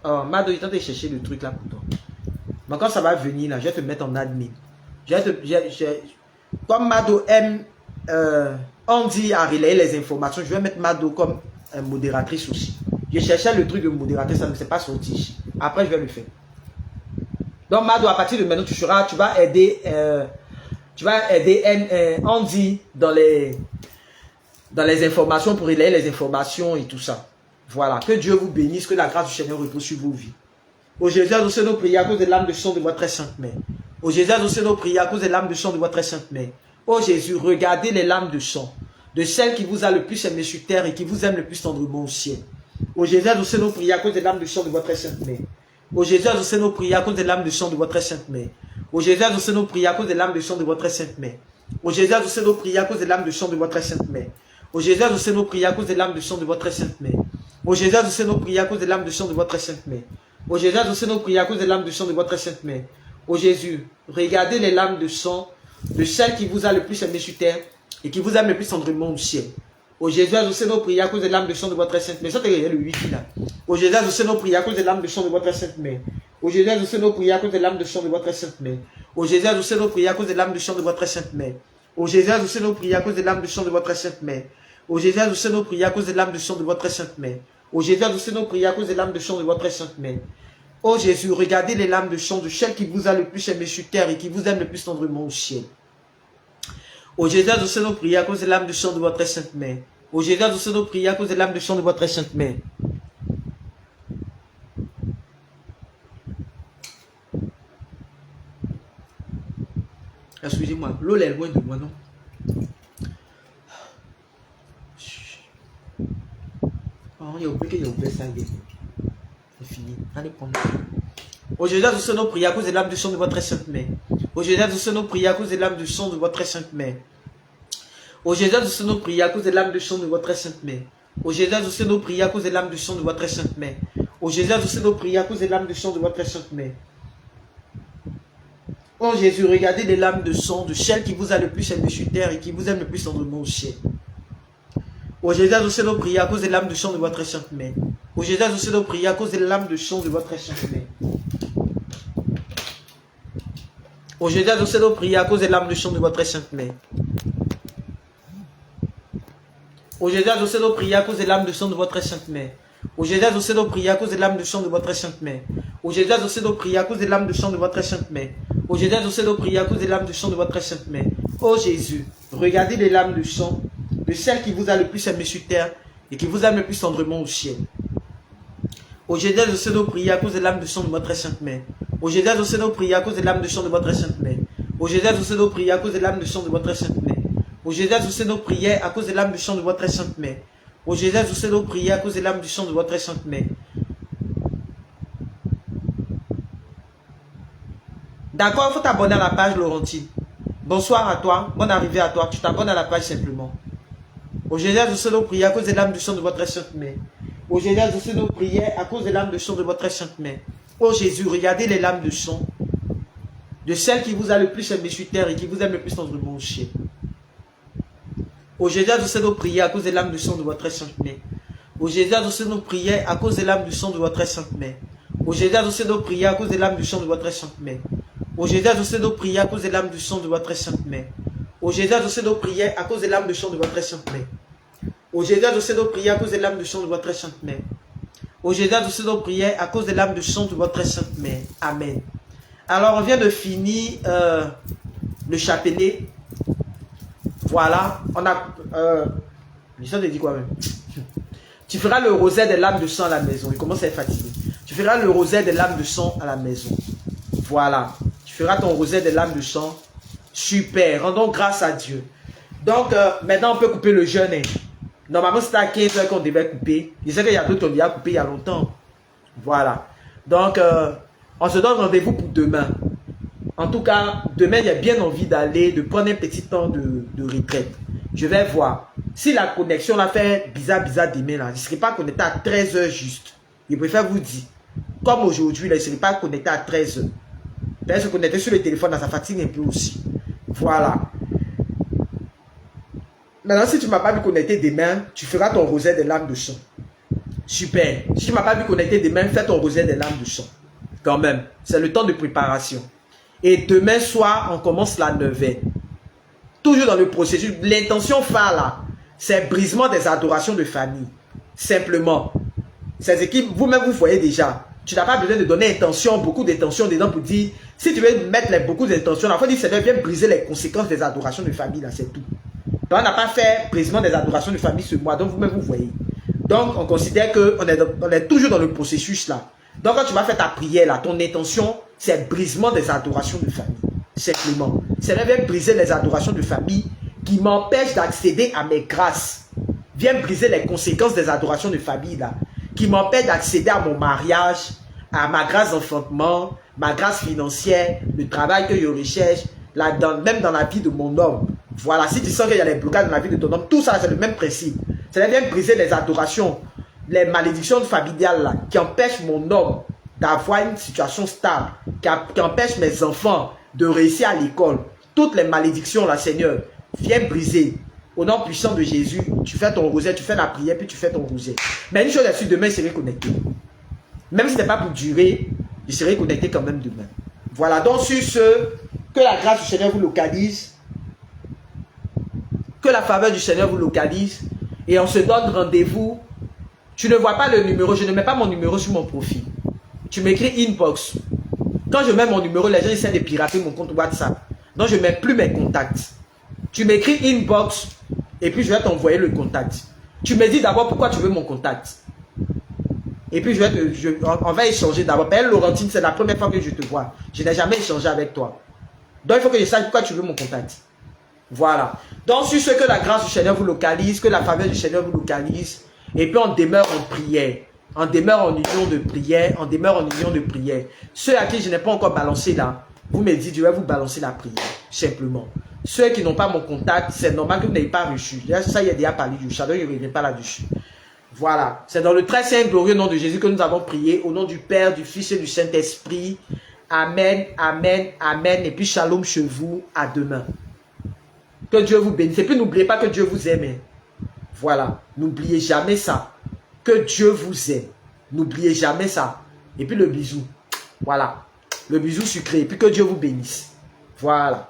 Oh, Mado, il tente de chercher le truc là pour toi. Mais quand ça va venir là, je vais te mettre en admin. Comme Mado aime, on dit à relayer les informations, je vais mettre Mado comme modératrice aussi. Je cherchais le truc de modératrice, ça ne s'est pas sorti. Après, je vais le faire. Donc Mado, à partir de maintenant, tu vas aider Andy dans les informations pour relayer les informations et tout ça. Voilà, que Dieu vous bénisse, que la grâce du Seigneur repose sur vos vies. Ô Jésus, exaucez nos prières à cause des larmes de sang de votre très sainte mère. Ô Jésus, exaucez nos prières à cause des larmes de sang de votre très sainte mère. Ô Jésus, regardez les larmes de sang de celle qui vous a le plus aimé sur terre et qui vous aime le plus tendrement au ciel. Ô Jésus, exaucez nos prières à cause des larmes de sang de votre très sainte mère. Ô Jésus, exaucez nos prières à cause des larmes de sang de votre très sainte mère. Ô Jésus, exaucez nos prières à cause des larmes de sang de votre très sainte mère. Ô Jésus, exaucez nos prières à cause des larmes de sang de votre très sainte mère. Ô Jésus, exaucez nos prières à cause des larmes de sang de votre très sainte mère. Ô Jésus, exaucez nos prières à cause des larmes de sang de votre très sainte mère. Ô Jésus, exaucez nos prières à cause des larmes de sang de votre très sainte mère. Ô Jésus, regardez les larmes de sang de celle qui vous a le plus aimé sur terre et qui vous aime le plus tendrement au ciel. Ô Jésus, exaucez nos prières à cause des larmes de sang de votre très sainte mère. Ça, c'est le 8 là. Ô Jésus, exaucez nos prières à cause des larmes de sang de votre très sainte mère. Ô Jésus, exaucez nos prières à cause des larmes de sang de votre très sainte mère. Ô Jésus, exaucez nos prières à cause des larmes de sang de votre très sainte mère. Ô Jésus, exaucez nos prières à cause des larmes de sang de votre très sainte mère. Ô Jésus, exaucez nos prières à cause des larmes de sang de votre très sainte mère. Ô Jésus, exaucez nos prières à cause des larmes de sang de votre très sainte mère. Ô Jésus, regardez les larmes de sang de celle qui vous a le plus aimé sur terre et qui vous aime le plus tendrement au ciel. Ô Jésus, exaucez nos prières à cause des larmes de sang de votre très sainte mère. Ô Jésus, exaucez nos prières à cause des larmes de sang de votre très sainte mère. Excusez-moi, l'eau est loin de moi, non? Oh, il y a oublié qu'il y a ouvert ça hier. C'est fini. Allez prendre. Ô Jésus, exaucez nos prières à cause des larmes de sang de votre très sainte mère. Ô Jésus, exaucez nos prières à cause des larmes de sang de votre très sainte mère. Ô Jésus, exaucez nos prières à cause des larmes de sang de votre très sainte mère. Ô Jésus, exaucez nos prières à cause des larmes de sang de votre très sainte mère. Ô Jésus, exaucez nos prières à cause des larmes de sang de votre très sainte mère. Oh Jésus, regardez les larmes de sang de celle qui vous a le plus aimé sur terre et qui vous aime le plus tendrement au ciel. Ô Jésus, exaucez nos prières à cause des larmes de sang de votre très sainte mère. Ô Jésus, exaucez nos prières à cause des larmes de sang de votre très sainte mère. Ô Jésus, exaucez nos prières à cause des larmes de sang de votre très sainte mère. Ô Jésus, exaucez nos prières à cause des larmes de sang de votre très sainte mère. Ô Jésus, exaucez nos prières à cause des larmes de sang de votre très sainte mère. Ô Jésus, exaucez nos prières à cause des larmes de sang de votre très sainte mère. Ô Jésus, exaucez nos prières à cause des larmes de sang de votre très sainte mère. Ô Jésus, regardez les larmes de sang de celle qui vous a le plus aimé sur terre et qui vous aime le plus tendrement au ciel. Ô Jésus, exaucez nos prières à cause des larmes de sang de votre très sainte mère. Ô Jésus, exaucez nos prières à cause des larmes de sang de votre très sainte mère. Ô Jésus, exaucez nos prières à cause des larmes de sang de votre très sainte mère. Ô Jésus, exaucez nos prières à cause des larmes de sang de votre très sainte mère. Ô Jésus, exaucez nos prières à cause de l'âme du sang de votre sainte mère. D'accord, il faut t'abonner à la page, Laurentine. Bonsoir à toi, bonne arrivée à toi. Tu t'abonnes à la page simplement. Ô Jésus, exaucez nos prières à cause de l'âme du sang de votre sainte mère. Ô Jésus, exaucez nos prières à cause de l'âme du sang de votre sainte mère. Ô Jésus, regardez les lames de sang de celle qui vous a le plus aimé sur terre et qui vous aime le plus dans le monde chien. Ô Jésus, exaucez nos prières à cause de l'âme du sang de votre sainte mère. Ô Jésus, exaucez nos prières à cause de l'âme du sang de votre sainte mère. Ô Jésus, exaucez nos prières à cause de l'âme du sang de votre sainte mère. Ô Jésus, exaucez nos prières à cause de l'âme du sang de votre sainte mère. Ô Jésus, exaucez nos prières à cause de l'âme du sang de votre sainte mère. Ô Jésus, exaucez nos prières à cause de l'âme du sang de votre sainte mère. Ô Jésus, exaucez nos prières à cause de l'âme du sang de votre sainte mère. Amen. Alors, on vient de finir le chapelet. Voilà. On a... ça te dit quoi même? Tu feras le rosaire des lames de sang à la maison. Il commence à être fatigué. Tu feras le rosaire des lames de sang à la maison. Voilà. Tu feras ton rosaire des lames de sang. Super. Rendons grâce à Dieu. Donc, maintenant, on peut couper le jeûne. Hein. Normalement, c'était à 15 heures qu'on devait couper. Je sais qu'il y a d'autres qui ont déjà coupé il y a longtemps. Voilà. Donc, on se donne rendez-vous pour demain. En tout cas, demain, j'ai bien envie d'aller, de prendre un petit temps de retraite. Je vais voir. Si la connexion l'a fait bizarre demain, là, je ne serai pas connecté à 13 heures juste. Je préfère vous dire. Comme aujourd'hui, je ne serai pas connecté à 13 heures. Peut-être se connecter sur le téléphone, là, ça fatigue un peu aussi. Voilà. Maintenant, si tu ne m'as pas vu connecter demain, tu feras ton rosaire des lames de sang. Super. Si tu ne m'as pas vu connecter demain, fais ton rosaire des lames de sang. Quand même. C'est le temps de préparation. Et demain soir, on commence la 9h. Toujours dans le processus. L'intention phare là, c'est brisement des adorations de famille. Simplement. Ces équipes, vous-même, vous voyez déjà. Tu n'as pas besoin de donner intention, beaucoup d'intention dedans pour dire, si tu veux mettre beaucoup d'intention, il faut dire, ça vient briser les conséquences des adorations de famille, là, c'est tout. Donc, on n'a pas fait brisement des adorations de famille ce mois, donc vous-même, vous voyez. Donc, on considère qu'on est toujours dans le processus là. Donc, quand tu vas faire ta prière là, ton intention, c'est brisement des adorations de famille. Simplement. Ça vient briser les adorations de famille qui m'empêchent d'accéder à mes grâces. Viens briser les conséquences des adorations de famille là. Qui m'empêchent d'accéder à mon mariage, à ma grâce d'enfantement, ma grâce financière, le travail que je recherche, même dans la vie de mon homme. Voilà, si tu sens qu'il y a des blocages dans la vie de ton homme, tout ça c'est le même principe. Ça vient briser les adorations, les malédictions familiales là, qui empêchent mon homme d'avoir une situation stable, qui empêchent mes enfants de réussir à l'école. Toutes les malédictions là, Seigneur, viens briser. Au nom puissant de Jésus, tu fais ton rosaire, tu fais la prière, puis tu fais ton rosaire. Mais une chose est sûre, demain, je serai connecté. Même si ce n'est pas pour durer, je serai connecté quand même demain. Voilà, donc sur ce, que la grâce du Seigneur vous localise, que la faveur du Seigneur vous localise, et on se donne rendez-vous. Tu ne vois pas le numéro, je ne mets pas mon numéro sur mon profil. Tu m'écris inbox. Quand je mets mon numéro, les gens essaient de pirater mon compte WhatsApp. Donc je ne mets plus mes contacts. Tu m'écris inbox et puis je vais t'envoyer le contact. Tu me dis d'abord pourquoi tu veux mon contact. Et puis on va échanger d'abord. Père Laurentine, c'est la première fois que je te vois. Je n'ai jamais échangé avec toi. Donc il faut que je sache pourquoi tu veux mon contact. Voilà. Donc sur ce, que la grâce du Seigneur vous localise, que la faveur du Seigneur vous localise. Et puis on demeure en prière. On demeure en union de prière. On demeure en union de prière. Ceux à qui je n'ai pas encore balancé là, vous me dites, je vais vous balancer la prière. Simplement. Ceux qui n'ont pas mon contact, c'est normal que vous n'ayez pas reçu. Ça, il y a déjà parlé du chat, donc je ne reviens pas là-dessus. Voilà. C'est dans le très saint glorieux nom de Jésus que nous avons prié. Au nom du Père, du Fils et du Saint-Esprit. Amen, amen, amen. Et puis shalom chez vous. À demain. Que Dieu vous bénisse. Et puis n'oubliez pas que Dieu vous aime. Voilà. N'oubliez jamais ça. Que Dieu vous aime. N'oubliez jamais ça. Et puis le bisou. Voilà. Le bisou sucré. Et puis que Dieu vous bénisse. Voilà.